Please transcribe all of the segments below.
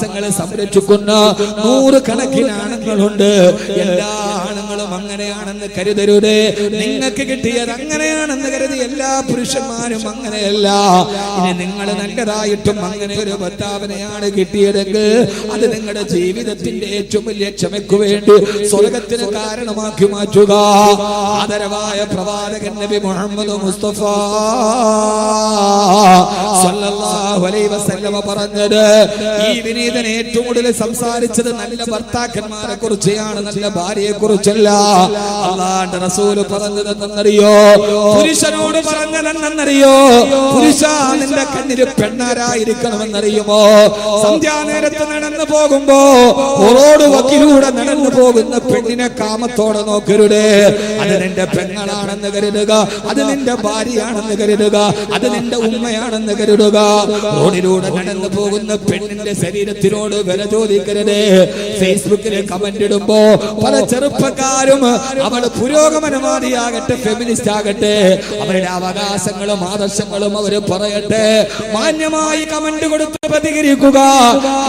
അവകാശങ്ങളെ സംരക്ഷിക്കുന്ന 100 കണക്കിന് ആണുങ്ങളുണ്ട്. എല്ലാ ആണുങ്ങളും അങ്ങനെയാണെന്ന് കരുതരുതേ. നിങ്ങൾക്ക് കിട്ടിയത് അങ്ങനെയാണെന്ന് കരുതി എല്ലാ പുരുഷന്മാരും അങ്ങനെയല്ല. ഇനി നിങ്ങൾ നല്ലതായിട്ടും അങ്ങനെ ഒരു ഭർത്താവിനെയാണ് കിട്ടിയതെങ്കിൽ അത് നിങ്ങളുടെ ജീവിതത്തിന്റെ ഏറ്റവും വലിയ ക്ഷമയ്ക്ക് വേണ്ടി സ്വർഗത്തിന് കാരണമാക്കി മാറ്റുക. ആദരവായ പ്രവാചകൻ നബി മുഹമ്മദ് മുസ്തഫ സല്ലല്ലാഹു അലൈഹി വസല്ലമ പറഞ്ഞത്, ഈ വിനീതൻ ഏറ്റവും കൂടുതൽ സംസാരിച്ചത് നല്ല ഭർത്താക്കന്മാരെ കുറിച്ചാണ്, നല്ല ഭാര്യയെ കുറിച്ചല്ല. അല്ലാഹുവിന്റെ റസൂൽ പറഞ്ഞതെന്നറിയോ? പുരുഷനോട് പറഞ്ഞതെന്നറിയോ? പുരുഷ, നിന്റെ കണ്ണിൽ പെണ്ണാരായിരിക്കണമെന്നറിയുമോ? സന്ധ്യാനേരത്ത് നടന്നു പോകുമ്പോ റോഡ് വക്കിലൂടെ നടന്നു പോകുന്ന പെണ്ണിനെ കാമത്തോടെ നോക്കരുതേ. അത് നിന്റെ പെങ്ങളാണെന്ന് കരുതുക, അത് നിന്റെ ഭാര്യയാണെന്ന് കരുതുക, അത് നിന്റെ ഉമ്മയാണെന്ന് കരുതുക. റോഡിലൂടെ നടന്നു പോകുന്ന പെണ്ണിന്റെ ശരീരത്തിനോട് വില ചോദിക്കരുതേ. ഫേസ്ബുക്കിൽ കമന്റ് ഇടുമ്പോ പല ചെറുപ്പക്കാരും അവൾ പുരോഗമനവാദിയാകട്ടെ ഫെമിനിസ്റ്റ് ആകട്ടെ അവരുടെ അവകാശങ്ങളും ആദർശങ്ങളും അവര് പറയട്ടെ, മാന്യമായി കമന്റ് കൊടുത്ത് പ്രതികരിക്കുക.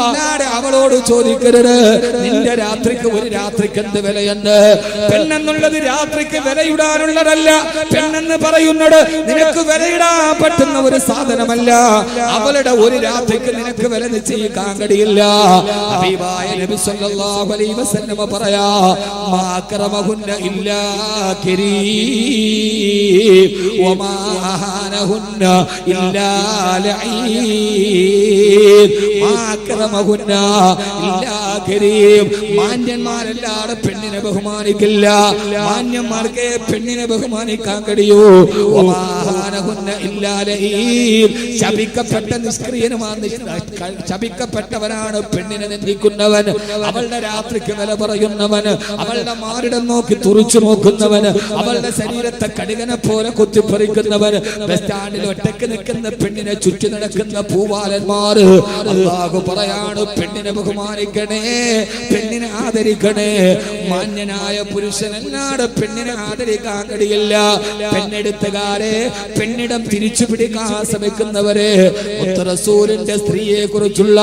അല്ലാതെ അവളോട് ചോദിക്കരുത് നിന്റെ രാത്രിക്ക് ഒരു രാത്രിക്ക് എന്ത് വിലയുണ്ട്. പെണ്ണെന്നുള്ളത് രാത്രിക്ക് വിലയിടാനുള്ളതല്ല. പെണ്ണെന്ന് പറയുന്നത് നിനക്ക് വിലയിടാൻ പറ്റുന്ന ഒരു സാധനമല്ല. അവളുടെ ഒരു രാത്രിക്ക് നിനക്ക് വില നിശ്ചയിക്കാൻ കഴിയില്ല. ഹബീബായ നബി സല്ലല്ലാഹു അലൈഹി വസല്ലം പറയാ, മാ അക്രമഹുന്ന ഇല്ലാ കരീം വമാ അഹാനഹുന്ന ഇല്ലാ ലഈൻ. മാ അക്രമഹുന്ന ഇല്ലാ കരീം. മാന്യന്മാരല്ലാതെ പെണ്ണിനെ ബഹുമാനിക്കില്ല. മാന്യന്മാർക്ക് പെണ്ണിനെ ബഹുമാനിക്കാൻ കഴിയൂ. വമാ അഹാനഹുന്ന ഇല്ലാ ലഈൻ. ശപിക്കപ്പെട്ട നിഷ്ക്രിയനുമാണ്, ശപിക്കപ്പെട്ടവനാണ് പെണ്ണിനെ നിന്ദിക്കുന്നവൻ, അവളുടെ രാത്രിക്ക് വില പറയുന്നവൻ, അവളുടെ മാറിടം നോക്കി തുറിച്ചു നോക്കുന്നവൻ, അവളുടെ ശരീരത്തെ കടുകനെ പോലെ കുത്തിപ്പറിക്കുന്നവൻ, ബസ് സ്റ്റാൻഡിൽ ഒറ്റക്ക് നിൽക്കുന്ന പെണ്ണിനെ ചുറ്റി നടക്കുന്ന പൂവാലന്മാർ. അല്ലാഹു പറയാണ്, പെണ്ണിനെ ബഹുമാനിക്കണേ, പെണ്ണിനെ ആദരിക്കണേ. മാന്യനായ പുരുഷനല്ലാതെ പെണ്ണിനെ ആദരിക്കാൻ കഴിയില്ല. പെണ്ണെടുത്തുകാരെ, പെണ്ണിടം തിരിച്ചു പിടിക്കാൻ ശ്രമിക്കുന്നവരെ, റസൂലിന്റെ സ്ത്രീയെ കുറിച്ചുള്ള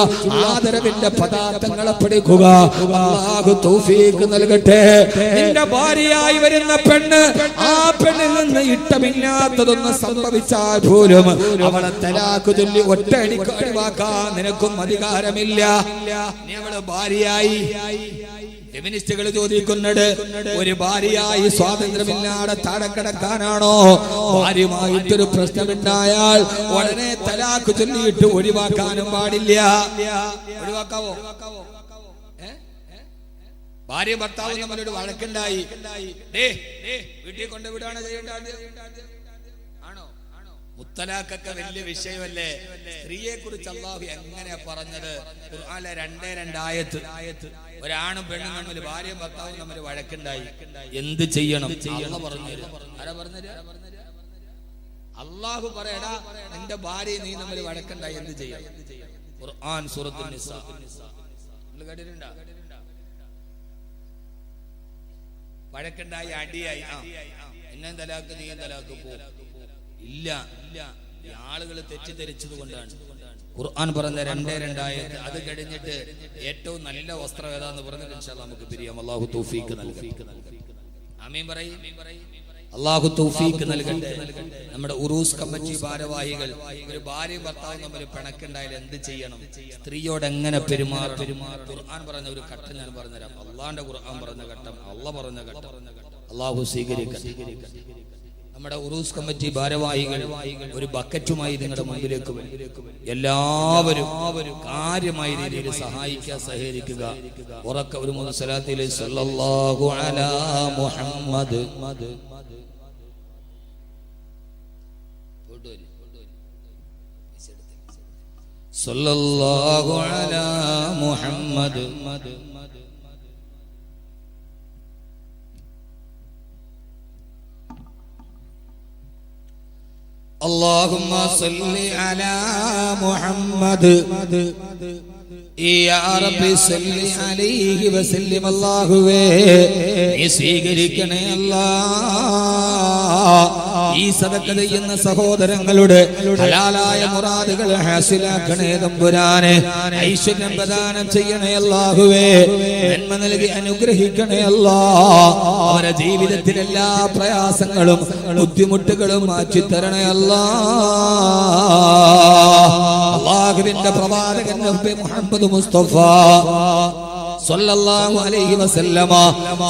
ആദരവിന്റെ പദാർത്ഥങ്ങളെ പഠിക്കുക. അല്ലാഹു തൗഫീഖ് നൽകട്ടെ. നിന്റെ ഭാര്യയായി വരുന്ന പെണ്ണ്, ആ പെണ്ണിൽ നിന്ന് ഇഷ്ടമില്ലാത്തതൊന്ന് സംഭവിച്ചാൽ പോലും അവളെ തലാഖ് ചൊല്ലി ഒറ്റയടിക്ക് ഒഴിവാക്കാൻ നിനക്കും അധികാരമില്ല. നീ അവളെ ഭാര്യയായി, ഫെമിനിസ്റ്റുകൾ ചോദിക്കുന്നത്, ഒരു ഭാര്യയായി സ്വാതന്ത്ര്യമില്ലാതെ താഴെ കിടക്കാനാണോ? ഭാര്യയുമായിട്ടൊരു പ്രശ്നമുണ്ടായാൽ ഉടനെ തലാഖ് ചൊല്ലിയിട്ട് ഒഴിവാക്കാനും പാടില്ല. ഒഴിവാക്കാവോ? ഭാര്യ ഭർത്താവ് നമ്മളോട് വഴക്കുണ്ടായി, വീട്ടിൽ കൊണ്ടുവിടാണ് ചെയ്യേണ്ടത് ആണോ? മുത്തലാഖൊക്കെ വലിയ വിഷയമല്ലേ? സ്ത്രീയെ കുറിച്ച് അല്ലാഹു എങ്ങനെയാ പറഞ്ഞത്? ഖുർആനിലെ 2 ആയത്ത്. ഒരാണും പെണ്ണും തമ്മിൽ, ഭാര്യയും ഭർത്താവും തമ്മിൽ വഴക്കുണ്ടായി, എന്ത് ചെയ്യണം? അല്ലാഹു പറഞ്ഞു. ആരാ പറഞ്ഞത്? അല്ലാഹു പറയടാ, നിന്റെ ഭാര്യ നീ തമ്മിൽ വഴക്കുണ്ടായി, എന്ത് ചെയ്യണം? ഖുർആൻ സൂറത്തുൻ നിസാ. നിങ്ങൾ കേട്ടിട്ടുണ്ടോ? വഴക്കുണ്ടായി, അടിയായി, എന്നെ തലാക്ക് നീ തലാക്ക് പോ. ഇല്ല, ആളുകൾ തെറ്റിദ്ധരിച്ചത് കൊണ്ടാണ് ഖുർആൻ പറഞ്ഞ 2 ആയത്ത്. അത് കഴിഞ്ഞിട്ട് ഏറ്റവും നല്ല വസ്ത്രം ഏതാന്ന് പറഞ്ഞിട്ട് ഇൻഷാ അല്ലാഹ് നമുക്ക് പിരിയാം. അല്ലാഹു തൗഫീഖ് നൽകട്ടെ. ആമീൻ പറയ്. അല്ലാഹു തൗഫീഖ് നൽകട്ടെ. നമ്മുടെ ഉറൂസ് കമ്മിറ്റി ഭാരവാഹികൾ, ഒരു ഭാര്യയും ഭർത്താവും തമ്മിൽ പിണക്കുണ്ടായാൽ എന്ത് ചെയ്യണം? സ്ത്രീയോട് എങ്ങനെ പെരുമാറണം? ഖുർആൻ പറഞ്ഞ ഒരു ഘട്ടം ഞാൻ പറഞ്ഞുതരാം. അള്ളാന്റെ ഖുർആൻ പറഞ്ഞ ഘട്ടം, അള്ളാഹ് പറഞ്ഞ ഘട്ടം അല്ലാഹു സ്വീകരിക്കട്ടെ. നമ്മുടെ ഉറൂസ് കമ്മിറ്റി ഭാരവാഹികൾ ഒരു ബക്കറ്റുമായി നിങ്ങളുടെ മുമ്പിലേക്ക് വരും. എല്ലാവരും കാര്യമായ രീതിയിൽ സഹായിക്കുക, സഹകരിക്കുക. ഉറക്ക ഒരു 3 സ്വലാത്തിൽ സല്ലല്ലാഹു അലാ മുഹമ്മദ്, സല്ലല്ലാഹു അലാ മുഹമ്മദ്, اللهم صل على محمد يا رب صل عليه وسلم. അല്ലാഹുവേ നീ സ്വീകരിക്കണേ അല്ലാഹ്. ഈ സദഖ ചെയ്യുന്ന സഹോദരങ്ങളുടെ ഹലാലായ മുറാദുകൾ ഹാസിലാക്കണേ തമ്പുരാനെ. ഐശ്വര്യം പ്രദാനം ചെയ്യണേ അല്ലാഹുവേ. നന്മ നൽകി അനുഗ്രഹിക്കണേ അല്ലാഹ്. അവരുടെ ജീവിതത്തിൽ എല്ലാ പ്രയാസങ്ങളും ബുദ്ധിമുട്ടുകളും മാറ്റി തരണേ അല്ലാഹ്. അല്ലാഹുവിന്റെ പ്രവാചകൻ നബി മുഹമ്മദ് മുസ്തഫ സല്ലല്ലാഹു അലൈഹി വസല്ലമ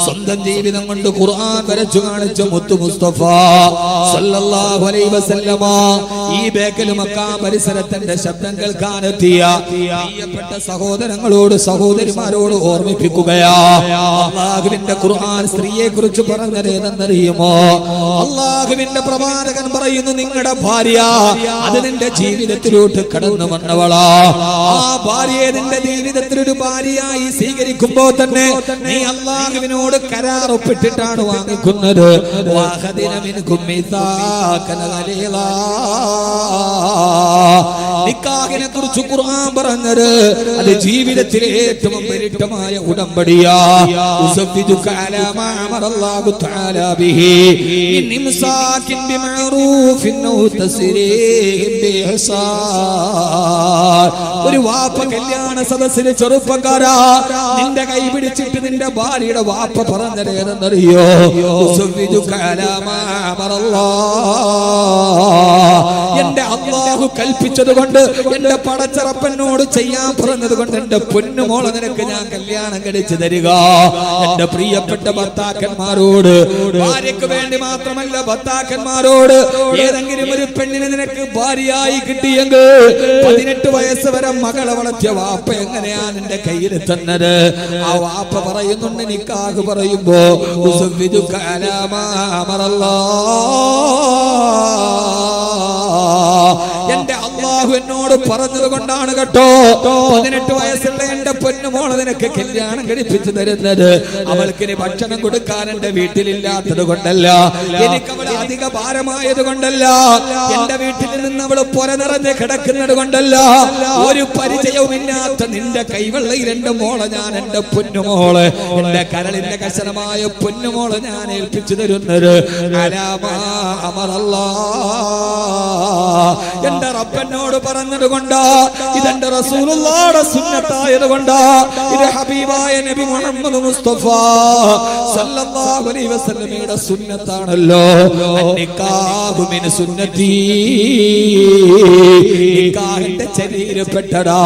സ്വന്തം ജീവിതം കൊണ്ട് ഖുർആൻ വരച്ചു കാണിച്ച മുത്തു മുസ്തഫ സല്ലല്ലാഹു അലൈഹി വസല്ലമ ഈ ബേക്കൽ മക്ക പരിസരത്തിന്റെ ശബ്ദം കേൾക്കാനെത്തിയ പ്രിയപ്പെട്ട സഹോദരങ്ങളോട് സഹോദരിമാരോട് ഓർമ്മിപ്പിക്കുകയാ. അല്ലാഹുവിന്റെ ഖുർആൻ സ്ത്രീയെ കുറിച്ച് പറഞ്ഞത് ഏതെന്നറിയുമോ? അല്ലാഹുവിന്റെ പ്രവാചകൻ പറയുന്നു, നിങ്ങളുടെ ഭാര്യ അത് നിന്റെ ജീവിതത്തിലോട്ട് കടന്നു വന്നവളാ. ആ ഭാര്യയെ നിന്റെ ജീവിതത്തിൽ ഒരു ഭാര്യയായി സ്വീകരിക്കുമ്പോ തന്നെ നീ അല്ലാഹുവിനോട് കരാർ ഒപ്പിട്ടിട്ടാണ് വാങ്ങിക്കുന്നത്. നിക്കാഹിനെ കുറിച്ച് ഖുർആൻ പറഞ്ഞത് അത് ജീവിതത്തിലെ ഏറ്റവും പരിട്ടമായ ഉടമ്പടിയാ. ഒരു വാപ്പ കല്യാണ സദസ്സിലെ ചെറുപ്പക്കാരാ നിന്റെ കൈ പിടിച്ചിട്ട് നിന്റെ ഭാര്യയുടെ വാപ്പ പറഞ്ഞത് ഏതെന്നറിയോ? എന്റെ അല്ലാഹു കൽപ്പിച്ചത് കൊണ്ട്, എന്റെ പടച്ചറപ്പനോട് ചെയ്യാൻ പറഞ്ഞത് കൊണ്ട് എന്റെ പൊന്നുമോളെ നിനക്ക് ഞാൻ കല്യാണം കഴിച്ചു തരിക. എന്റെ പ്രിയപ്പെട്ട ഭർത്താക്കന്മാരോട്, ഭാര്യക്ക് വേണ്ടി മാത്രമല്ല ഭർത്താക്കന്മാരോട്, ഏതെങ്കിലും ഒരു പെണ്ണിനെ നിനക്ക് ഭാര്യയായി കിട്ടിയെങ്കിൽ 18 വയസ്സ് വരെ മകളെ വളർത്തിയ വാപ്പ എങ്ങനെയാ നിന്റെ കയ്യിൽ തന്നത്? ആ വാപ്പ പറയുന്നുണ്ട്, നിക്കാഹ് പറയുമ്പോ എന്റെ അല്ലാഹു എന്നോട് പറഞ്ഞത് കൊണ്ടാണ് കേട്ടോ 18 വയസ്സുള്ള എന്റെ പൊന്നുമോളെ നിനക്ക് കല്യാണം കഴിപ്പിച്ചു തരുന്നത്. അവൾക്കിനി ഭക്ഷണം കൊടുക്കാൻ എന്റെ വീട്ടിലില്ലാത്തത് കൊണ്ടല്ല, എനിക്ക് അവൾ അധിക ഭാരമായത് കൊണ്ടല്ല, എന്റെ വീട്ടിൽ നിന്ന് അവൾ പൊര നിറഞ്ഞ് കിടക്കുന്നത് കൊണ്ടല്ല, ഒരു പരിചയവുമില്ലാത്ത നിന്റെ കൈവെള്ളയിൽ എന്റെ മോളെ ഞാൻ, എന്റെ പൊന്നുമോള്, എന്റെ കരളിന്റെ കശനമായ പൊന്നുമോളെ ഞാൻ ഏൽപ്പിച്ചു തരുന്നത് എന്റെ റബ്ബനോട് പറഞ്ഞത് കൊണ്ടാ, ഇതെന്റെ റസൂലുള്ളാഹിയുടെ സുന്നത്തായത് കൊണ്ടാ, ഇത് ഹബീബായ നബി മുഹമ്മദ് മുസ്തഫ സല്ലല്ലാഹു അലൈഹി വസല്ലമയുടെ സുന്നത്താണല്ലോ. നിക്കാഹു മിൻ സുന്നത്തി, നിക്കാഹിന്റെ ചര്യയിൽപ്പെട്ടടാ.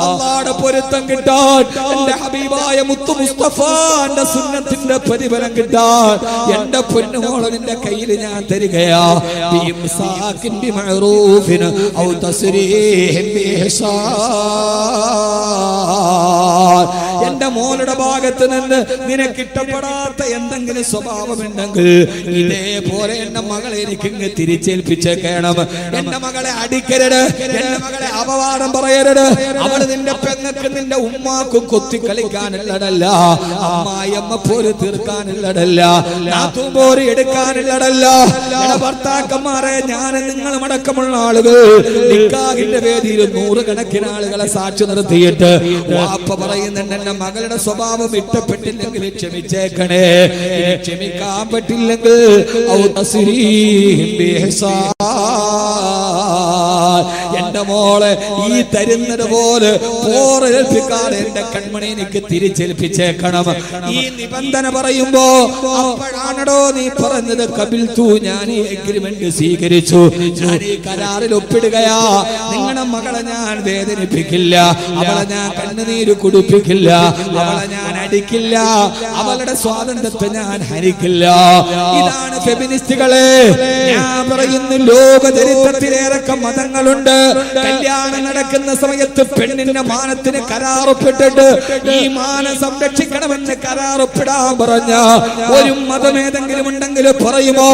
അല്ലാഹുവിന്റെ പൊരുത്തം കിട്ടാൻ, എന്റെ ഹബീബായ മുത്തു മുസ്തഫാന്റെ സുന്നത്തിന്റെ പ്രതിഫലം കിട്ടാൻ എന്റെ പൊന്നുമോളെ നിന്റെ കയ്യിൽ ഞാൻ തരികയാ. ഔ തസ്രീഹിൻ ബിഇഹ്സാൻ. എന്റെ മോളുടെ ഭാഗത്ത് നിന്ന് നിനക്ക് ഇഷ്ടപ്പെടാത്ത എന്തെങ്കിലും സ്വഭാവമുണ്ടെങ്കിൽ ഇതേപോലെ എന്റെ മകളെ എനിക്ക് ഇങ്ങ് തിരിച്ചേൽപ്പിച്ചേക്കണം. എന്റെ മകളെ അടിക്കരുത്, എന്റെ മകളെ അപവാദം പറയരുത്. അവള് നിന്റെ പെങ്ങൾക്ക് നിന്റെ ഉമ്മാക്കും കൊത്തി കളിക്കാനുള്ളതല്ല, അമ്മായിയമ്മ പോര് തീർക്കാനുള്ളതല്ല, നാത്തുമ്പോര് എടുക്കാനുള്ളതല്ല. ഭർത്താക്കന്മാരെ ഞാൻ നിങ്ങളും അടക്കമുള്ള ആളുകൾ നിക്കാഹിന്റെ വേദിയിൽ 100 കണക്കിന് ആളുകളെ സാക്ഷി നിർത്തിയിട്ട് വാപ്പ പറയുന്നുണ്ട്, എന്റെ മകളുടെ സ്വഭാവം ഇഷ്ടപ്പെട്ടില്ലെങ്കിൽ ക്ഷമിച്ചേക്കണേ, ക്ഷമിക്കാൻ പറ്റില്ലെങ്കിൽ എന്റെ മോളെ ഈ തരുന്നത് പോലെ പോറേൽപ്പിക്കാതെ എന്റെ കൺമണി എനിക്ക് തിരിച്ചേൽപ്പിച്ചേക്കണം. ഈ നിബന്ധന പറയുമ്പോ അപ്പോഴാണോ നീ പറഞ്ഞത് കബിൽതു, ഞാൻ ഈ എഗ്രിമെന്റ് സ്വീകരിച്ചു, ഞാൻ ഈ കരാറിൽ ഒപ്പിടുകയാ. നിങ്ങളുടെ മകളെ ഞാൻ വേദനിപ്പിക്കില്ല, അവളെ ഞാൻ കണ്ണുനീര് കുടിപ്പിക്കില്ല, അവളെ ഞാൻ അടിക്കില്ല, അവളുടെ സ്വാതന്ത്ര്യത്തെ ഞാൻ ഹരിക്കില്ല. ഇതാണ് ഫെമിനിസ്റ്റുകളെ. ഞാൻ പറയുന്നു, ലോക ചരിത്രത്തിലേറെക്കെ മതങ്ങളുണ്ട്. കല്യാണം നടക്കുന്ന സമയത്ത് പെണ്ണിന്റെ മാനത്തിന് കരാറൊപ്പിട്ടിട്ട് ഈ മാനം സംരക്ഷിക്കണമെന്ന് കരാറൊപ്പിടാൻ പറഞ്ഞ ഒരു മതമേതെങ്കിലും ഉണ്ടെങ്കിൽ പറയുമോ?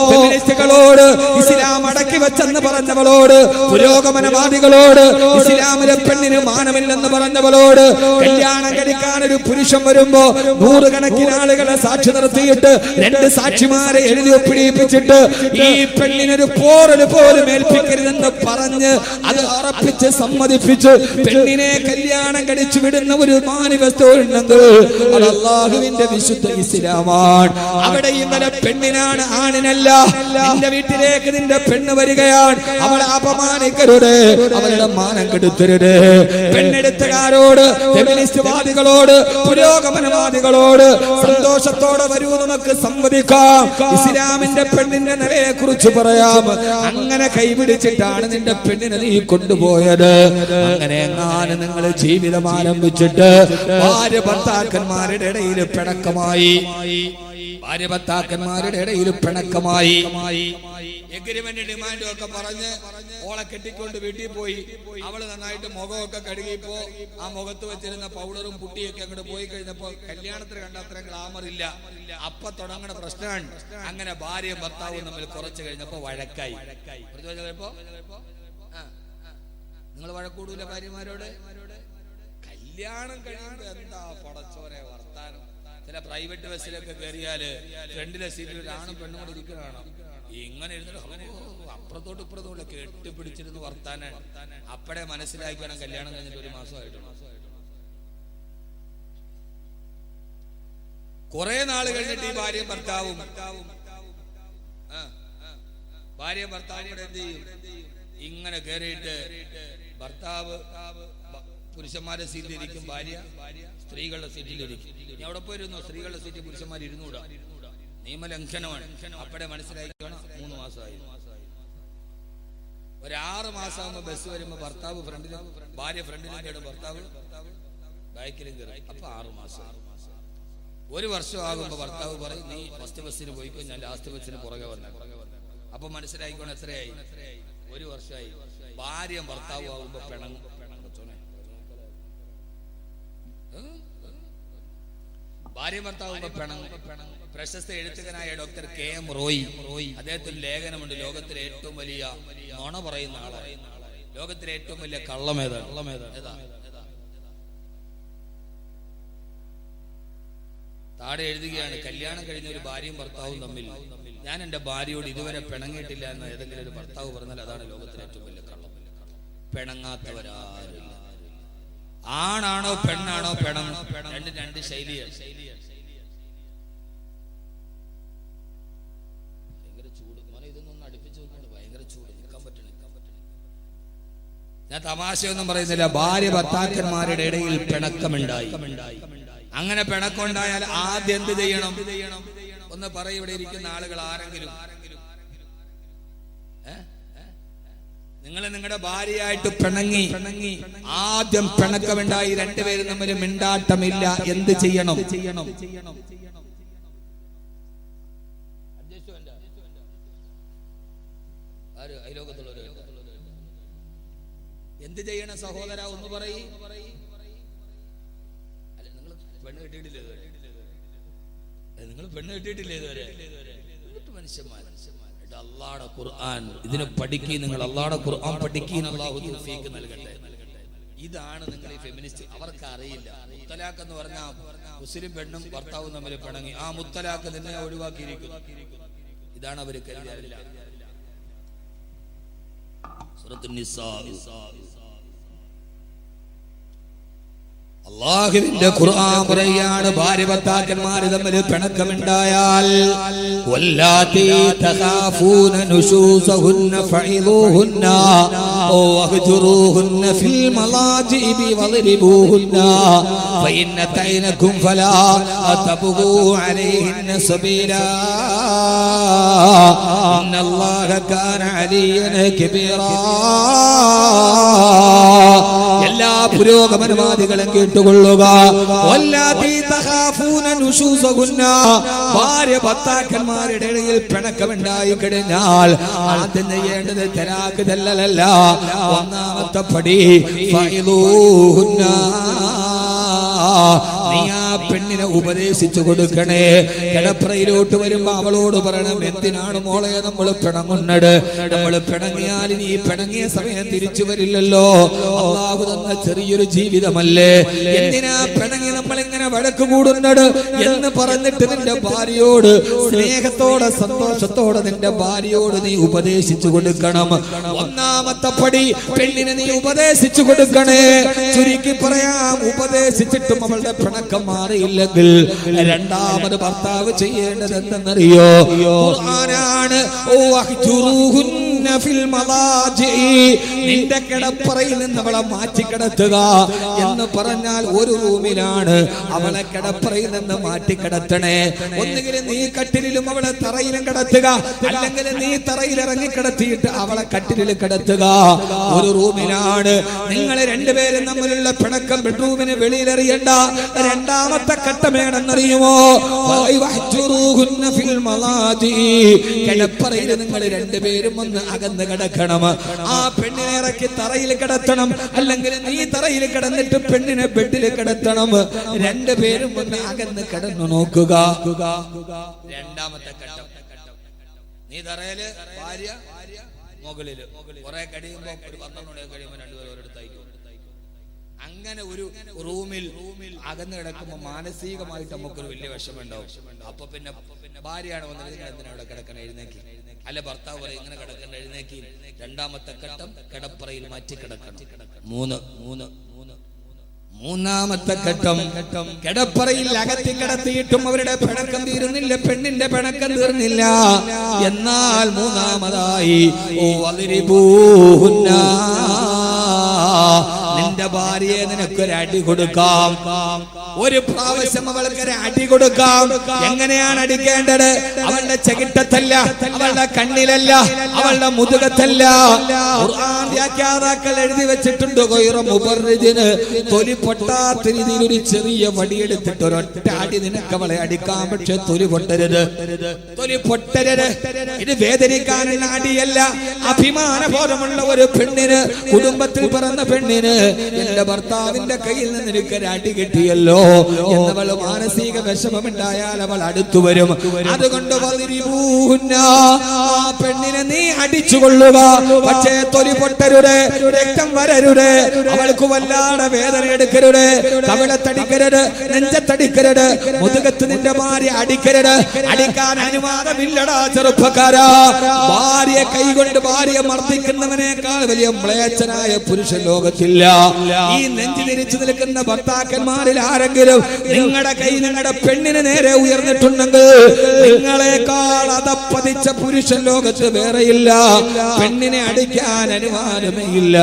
ഫെമിനിസ്റ്റുകളോട്, ഇസ്ലാം അടക്കി വെച്ചെന്ന് പറഞ്ഞവളോട്, പുരോഗമനവാദികളോട്, ഇസ്ലാമിലെ പെണ്ണിന് മാനമില്ലെന്ന് പറഞ്ഞവളോട്, കല്യാണം കഴിക്കാൻ ഒരു പുരുഷൻ കുറ്റം വരുമ്പോ നൂറുകണക്കിന് ആളുകളെ സാക്ഷി നിർത്തിയിട്ട് 2 സാക്ഷിമാരെ എഴുതി ഒപ്പിടിപ്പിച്ചിട്ട് ഈ പെണ്ണിനൊരു പോറൽ പോലും ഏൽപ്പിക്കരുതെന്ന് പറഞ്ഞ് അത് ഉറപ്പിച്ച് സമ്മതിപ്പിച്ച് പെണ്ണിനെ കല്യാണം കഴിച്ചു വിടുന്ന ഒരു മാനിഫെസ്റ്റോ ഉണ്ടെങ്കിൽ അത് അല്ലാഹുവിന്റെ വിശുദ്ധ ഇസ്ലാമാണ്. അവിടെ ഇന്നലെ പെണ്ണിനാണ്, ആണിനല്ല. നിന്റെ വീട്ടിലേക്ക് നിന്റെ പെണ്ണ് വരികയാണ്, അവളെ അപമാനിക്കരുത്, അവരുടെ മാനം കെടുത്തരുത്. പെണ്ണെടുത്തുകാരോട്, ഫെമിനിസ്റ്റ് വാദികളോട്, പുരോഗമനവാദികളോട് സന്തോഷത്തോടെ വരൂ, നമുക്ക് സംവദിക്കാം, ഇസ്ലാമിന്റെ പെണ്ണിന്റെ നിലയെ കുറിച്ച് പറയാം. അങ്ങനെ കൈപിടിച്ചിട്ടാണ് നിന്റെ പെണ്ണിനെ നീ കൊണ്ടുപോയത്. അങ്ങനെ എങ്ങാനും നിങ്ങൾ ജീവിതം ആരംഭിച്ചിട്ട് ഭാര്യ ഭർത്താക്കന്മാരുടെ ഇടയിൽ പിണക്കമായി, എഗ്രിമെന്റ് ഡിമാൻഡും ഒക്കെ പറഞ്ഞ് ഓളെ കെട്ടിക്കൊണ്ട് വീട്ടിൽ പോയി. അവള് നന്നായിട്ട് മുഖമൊക്കെ കഴുകിയപ്പോ ആ മുഖത്ത് വെച്ചിരുന്ന പൗഡറും പുട്ടിയൊക്കെ അങ്ങോട്ട് പോയി കഴിഞ്ഞപ്പോ കല്യാണത്തിന് കണ്ട അത്ര ഗ്ലാമർ ഇല്ല. അപ്പൊ തുടങ്ങുന്ന പ്രശ്നമാണ്. അങ്ങനെ ഭാര്യയും ഭർത്താവും തമ്മിൽ കുറച്ച് കഴിഞ്ഞപ്പോ വഴക്കായി. നിങ്ങൾ വഴക്കൂടൂല ഭാര്യമാരോട്? കല്യാണം കഴിയുമ്പോ എന്താ പടച്ചോരെ വർത്താനം. ചില പ്രൈവറ്റ് ബസ്സിലൊക്കെ കയറിയാല് ഫ്രണ്ടിലെ സീറ്റിൽ ഒരു ആണും പെണ്ണും കൂടെ ഇരിക്കണോ, ഇങ്ങനെ ഇരുന്നിട്ട് അപ്പുറത്തോട്ട് ഇപ്പുറത്തോട്ട് കെട്ടിപ്പിടിച്ചിരുന്ന് വർത്താനാണ്. അപ്പഴേ മനസ്സിലാക്കണം കല്യാണം കഴിഞ്ഞിട്ട് 1 മാസമായിട്ടുണ്ട്. കുറെ നാള് കഴിഞ്ഞിട്ട് ഈ ഭാര്യയും ഭർത്താവും കൂടെ എന്ത് ചെയ്യും? ഇങ്ങനെ കയറിയിട്ട് ഭർത്താവ് പുരുഷന്മാരുടെ സീറ്റിലിരിക്കും, ഭാര്യ സ്ത്രീകളുടെ സീറ്റിലിരിക്കും. ഇനി അവിടെ പോയിരുന്നു സ്ത്രീകളുടെ സീറ്റിൽ പുരുഷന്മാർ ഇരുന്നൂടാ, നിയമലംഘനമാണ്. അപ്പഴേ മനസ്സിലാക്കണം 3 മാസമായി. ഒരു 6 മാസമാകുമ്പോ ബസ് വരുമ്പോ ഭർത്താവ് ഫ്രണ്ടിലും ഭാര്യ ഫ്രണ്ടിലും കയറും, ഭർത്താവ് ബാക്കിലും കയറും. അപ്പൊ 6 മാസം. 1 വർഷം ആകുമ്പോ ഭർത്താവ് പറയും, നീ ഫസ്റ്റ് ബസ്സിന് പോയിക്കോ, ഞാൻ ലാസ്റ്റ് ബസ്സിന് പുറകെ വന്നേ. അപ്പൊ മനസ്സിലായിക്കോണം എത്രയായി? 1 വർഷമായി. ഭാര്യ ഭർത്താവ് ആകുമ്പോ പിണങ്ങും. ഭാര്യ ഭർത്താവുമ്പോ പിണങ്ങും. പ്രശസ്ത എഴുത്തുകാരനായ ഡോക്ടർ KM റോയി, അദ്ദേഹത്തിന് ലേഖനമുണ്ട്, ലോകത്തിലെ ഏറ്റവും വലിയ നുണ പറയുന്ന ആളാണ്, ലോകത്തിലെ ഏറ്റവും വലിയ കള്ളമേതാ. താഴെ എഴുതുകയാണ്, കല്യാണം കഴിഞ്ഞ ഒരു ഭാര്യയും ഭർത്താവും തമ്മിൽ ഞാൻ എന്റെ ഭാര്യയോട് ഇതുവരെ പിണങ്ങിയിട്ടില്ല എന്ന് ഏതെങ്കിലും ഒരു ഭർത്താവ് പറഞ്ഞാൽ അതാണ് ലോകത്തിലെ ഏറ്റവും വലിയ കള്ളം. പിണങ്ങാത്തവരാരില്ല. ആണാണോ പെണ്ണാണോ പിണങ്ങും, രണ്ട് ശൈലിയാണ്. ഭയങ്കര ചൂട്, ഇതൊന്നും അടുപ്പിച്ച് നോക്കുന്നത് ഭയങ്കര ചൂട്, നിൽക്കാൻ പറ്റണം. ഞാൻ തമാശയൊന്നും പറയുന്നില്ല. ഭാര്യ ഭർത്താക്കന്മാരുടെ ഇടയിൽ പിണക്കമുണ്ടായി. അങ്ങനെ പിണക്കമുണ്ടായാൽ ആദ്യം എന്ത് ചെയ്യണം? ഒന്ന് പറയും, ഇവിടെ ഇരിക്കുന്ന ആളുകൾ ആരെങ്കിലും നിങ്ങൾ നിങ്ങളുടെ ഭാര്യയായിട്ട് പിണങ്ങി, ആദ്യം പിണക്കമുണ്ടായി, 2 പേരും തമ്മിൽ മിണ്ടാട്ടമില്ല, എന്ത് ചെയ്യണം? എന്ത് ചെയ്യണം സഹോദര? ഒന്ന് പറയ്. നിങ്ങൾ പെണ്ണ് കെട്ടിയിട്ടില്ലേ ഇതുവരെ? മനുഷ്യന്മാർ അല്ലാഹുവിന്റെ ഖുർആൻ ഇതിനെ പഠിക്കുക. നിങ്ങൾ അല്ലാഹുവിന്റെ ഖുർആൻ പഠിക്കുക. അല്ലാഹു തൗഫീഖ് നൽകട്ടെ. ഇതാണ് നിങ്ങൾ ഈ ഫെമിനിസ്റ്റ്. അവർക്ക് അറിയില്ല. മുത്തലാഖ് എന്ന് പറഞ്ഞാൽ മുസ്ലിം പെണ്ണും ഭർത്താവും തമ്മിൽ പിണങ്ങി, ആ മുത്തലാഖ് നിന്നെ ഒഴിവാക്കിയിരിക്കുന്നു. ഇതാണ് അവർ കരുതിയില്ല. സൂറത്തുൻ നിസാ. അല്ലാഹുവിന്റെ ഖുർആൻ പറയാണ്, ഭാര്യ ഭർത്താക്കന്മാർ തമ്മിൽ പിണക്കമുണ്ടായാൽ വല്ലാത്തി തഖാഫൂന നുശൂസഹുന്ന ഫഇദൂഹുന്ന വഹ്ജുറൂഹുന്ന ഫിൽ മലാജിഇ വദ്രിബൂഹുന്ന ഫഇന്ന തൈനകും ഫലാ തബ്ഗൂ അലൈഹിന്ന സബീലാ ഇന്നല്ലാഹ കാന അലിയൻ കബീറാ. എല്ലാ പുരോഗമനവാദികളും കേട്ടുകൊള്ളുക. ഭാര്യ ഭർത്താക്കന്മാരുടെ ഇടയിൽ പിണക്കമുണ്ടായി കഴിഞ്ഞാൽ ആദ്യം ചെയ്യേണ്ടത് തലാഖ് ചെല്ലലല്ല. ഒന്നാമത്തെ പടി നീ ആ പെണ്ണിനെ ഉപദേശിച്ചു കൊടുക്കണേ. കിടപ്പറയിലോട്ട് വരുമ്പോ അവളോട് പറയണം, എന്തിനാണ് മോളെ നമ്മൾ പിണങ്ങുന്നത്? നമ്മൾ പിണങ്ങിയാൽ ഇനി പിണങ്ങിയ സമയം തിരിച്ചു വരില്ലല്ലോ. അള്ളാഹു തന്ന ചെറിയൊരു ജീവിതമല്ലേ, എന്തിനാ പിണങ്ങി നമ്മൾ ഇങ്ങനെ വഴക്ക് കൂടുന്നത് എന്ന് പറഞ്ഞിട്ട് നിന്റെ ഭാര്യയോട് സ്നേഹത്തോടെ സന്തോഷത്തോടെ നിന്റെ ഭാര്യയോട് നീ ഉപദേശിച്ചു കൊടുക്കണം. ഒന്നാമത്തെ പടി പെണ്ണിനെ നീ ഉപദേശിച്ചു കൊടുക്കണേ. ചുരുക്കി പറയാം, ഉപദേശിച്ചിട്ടും അവളുടെ പിണക്കം മാറിയില്ലെങ്കിൽ രണ്ടാമത് ഭർത്താവ് ചെയ്യേണ്ടത് എന്തെന്നറിയോ? ഖുർആനാണ്. നിന്റെ കിടപ്പറയിൽ നിന്ന് അവളെ മാറ്റി കിടത്തുക എന്ന് പറഞ്ഞാൽ ഒരു റൂമിലാണ് അവളെ കിടപ്പറയിൽ നിന്ന് മാറ്റി കിടത്തണേ. ഒന്നുകിൽ നീ കട്ടിലും അവളെ തറയിലും കിടത്തുക, അല്ലെങ്കിൽ നീ തറയിൽ ഇറങ്ങി കിടത്തിയിട്ട് അവളെ കട്ടിലിൽ കിടത്തുക. ഒരു റൂമിലാണ്. നിങ്ങൾ രണ്ടുപേരും തമ്മിലുള്ള പിണക്കം ബെഡ്റൂമിന് വെളിയിലെറിയണ്ട. രണ്ടാമത്തെ ഘട്ടമേണെന്നറിയുമോ? കിടപ്പറയിൽ നിങ്ങൾ രണ്ടുപേരും ഒന്ന് അകന്ന് കിടക്കണം. ആ പെണ്ണിനെ ഇറക്കി തറയിൽ കിടത്തണം, അല്ലെങ്കിൽ നീ തറയിൽ കിടന്നിട്ട് പെണ്ണിനെ ബെഡിൽ കിടത്തണം. രണ്ടുപേരും ഒന്ന് അകന്ന് കിടന്നു നോക്കുക. രണ്ടാമത്തെ ഘട്ടം, നീ തറയില്, ഭാര്യ മുകളില്. കുറെ കഴിയുമ്പോ ഒരു 12 മണി കഴിയുമ്പോ രണ്ടുപേരും ഒരിടത്തായിരിക്കും. അങ്ങനെ ഒരു റൂമിൽ അകന്ന് കിടക്കുമ്പോ മാനസികമായിട്ട് നമുക്കൊരു വലിയ വിഷമുണ്ടാവും. അപ്പൊ പിന്നെ ഭാര്യയാണ് വന്നത്, എന്തിനാ അവിടെ കിടക്കണം, എഴുന്നേക്കി. അല്ല, ഭർത്താവ് പറയും ഇങ്ങനെ കിടക്കണം, എഴുന്നേക്കി. രണ്ടാമത്തെ ഘട്ടം, കിടപ്പറയിൽ മാറ്റി കിടക്കണം. മൂന്നാമത്തെ ഘട്ടം, കിടപ്പറയിൽ അകത്തി കിടത്തിയിട്ടും അവരുടെ പിണക്കം തീരുന്നില്ല, പെണ്ണിന്റെ പിണക്കം തീർന്നില്ല. എന്നാൽ മൂന്നാമതായി നിന്റെ ഭാര്യയെ നിനക്കൊരു അടി കൊടുക്കാം. ഒരു പ്രാവശ്യം അവൾക്കൊരു അടി കൊടുക്കാം. എങ്ങനെയാണ് അടിക്കേണ്ടത്? അവളുടെ ചെകിട്ടത്തല്ല, അവളുടെ കണ്ണിലല്ല, അവളുടെ മുതുകത്തല്ല. ഖുർആൻ വ്യാഖ്യാതാക്കൾ എഴുതി വെച്ചിട്ടുണ്ട്, തൊലി പൊട്ടാത്ത രീതിയിൽ ഒരു ചെറിയ വടിയെടുത്തിട്ട് ഒരൊറ്റ അടി നിനക്ക് അവളെ അടിക്കാം. പക്ഷെ തൊലി പൊട്ടരുത്. ഇത് വേദനിക്കാനുള്ള അടിയല്ല. അഭിമാനബോധമുള്ള ഒരു പെണ്ണിന്, കുടുംബത്തിൽ പിറന്ന പെണ്ണിന്, എന്റെ ഭർത്താവിന്റെ കയ്യിൽ നിന്ന് എനിക്കൊരു അടി കിട്ടിയല്ലോ എന്നവൾ മാനസിക വിഷമമുണ്ടായാൽ അവൾ അടുത്തു വരും. അതുകൊണ്ട് ആ പെണ്ണിനെ നീ അടിച്ചുകൊള്ളുക. പക്ഷേ തൊലി പൊട്ടരുത്, രക്തം വരരുത്, അവൾക്ക് വല്ലാതെ വേദന എടുക്കരുത്, കവിളത്തടിക്കരുത്, നെഞ്ചത്തടിക്കരുത്, മുതുകത്ത് നിന്റെ ഭാര്യ അടിക്കരുത്. അടിക്കാൻ അനുവാദമില്ലടാ ചെറുപ്പക്കാരാ. ഭാര്യ കൈകൊണ്ട് ഭാര്യ മർദ്ദിക്കുന്നവനേക്കാൾ വലിയ മ്ലേച്ഛനായ പുരുഷ ലോകത്തില്ല. ഈ നെഞ്ചിലിരിച്ചു നിൽക്കുന്ന ഭർത്താക്കന്മാരിൽ ആരെങ്കിലും നിങ്ങളുടെ കൈ നിങ്ങളുടെ പെണ്ണിന് നേരെ ഉയർന്നിട്ടുണ്ടെങ്കിൽ നിങ്ങളെക്കാൾ അതപ്പതിച്ച പുരുഷൻ ലോകത്ത് വേറെയില്ല. പെണ്ണിനെ അടിക്കാൻ അനുവാദമേ ഇല്ല.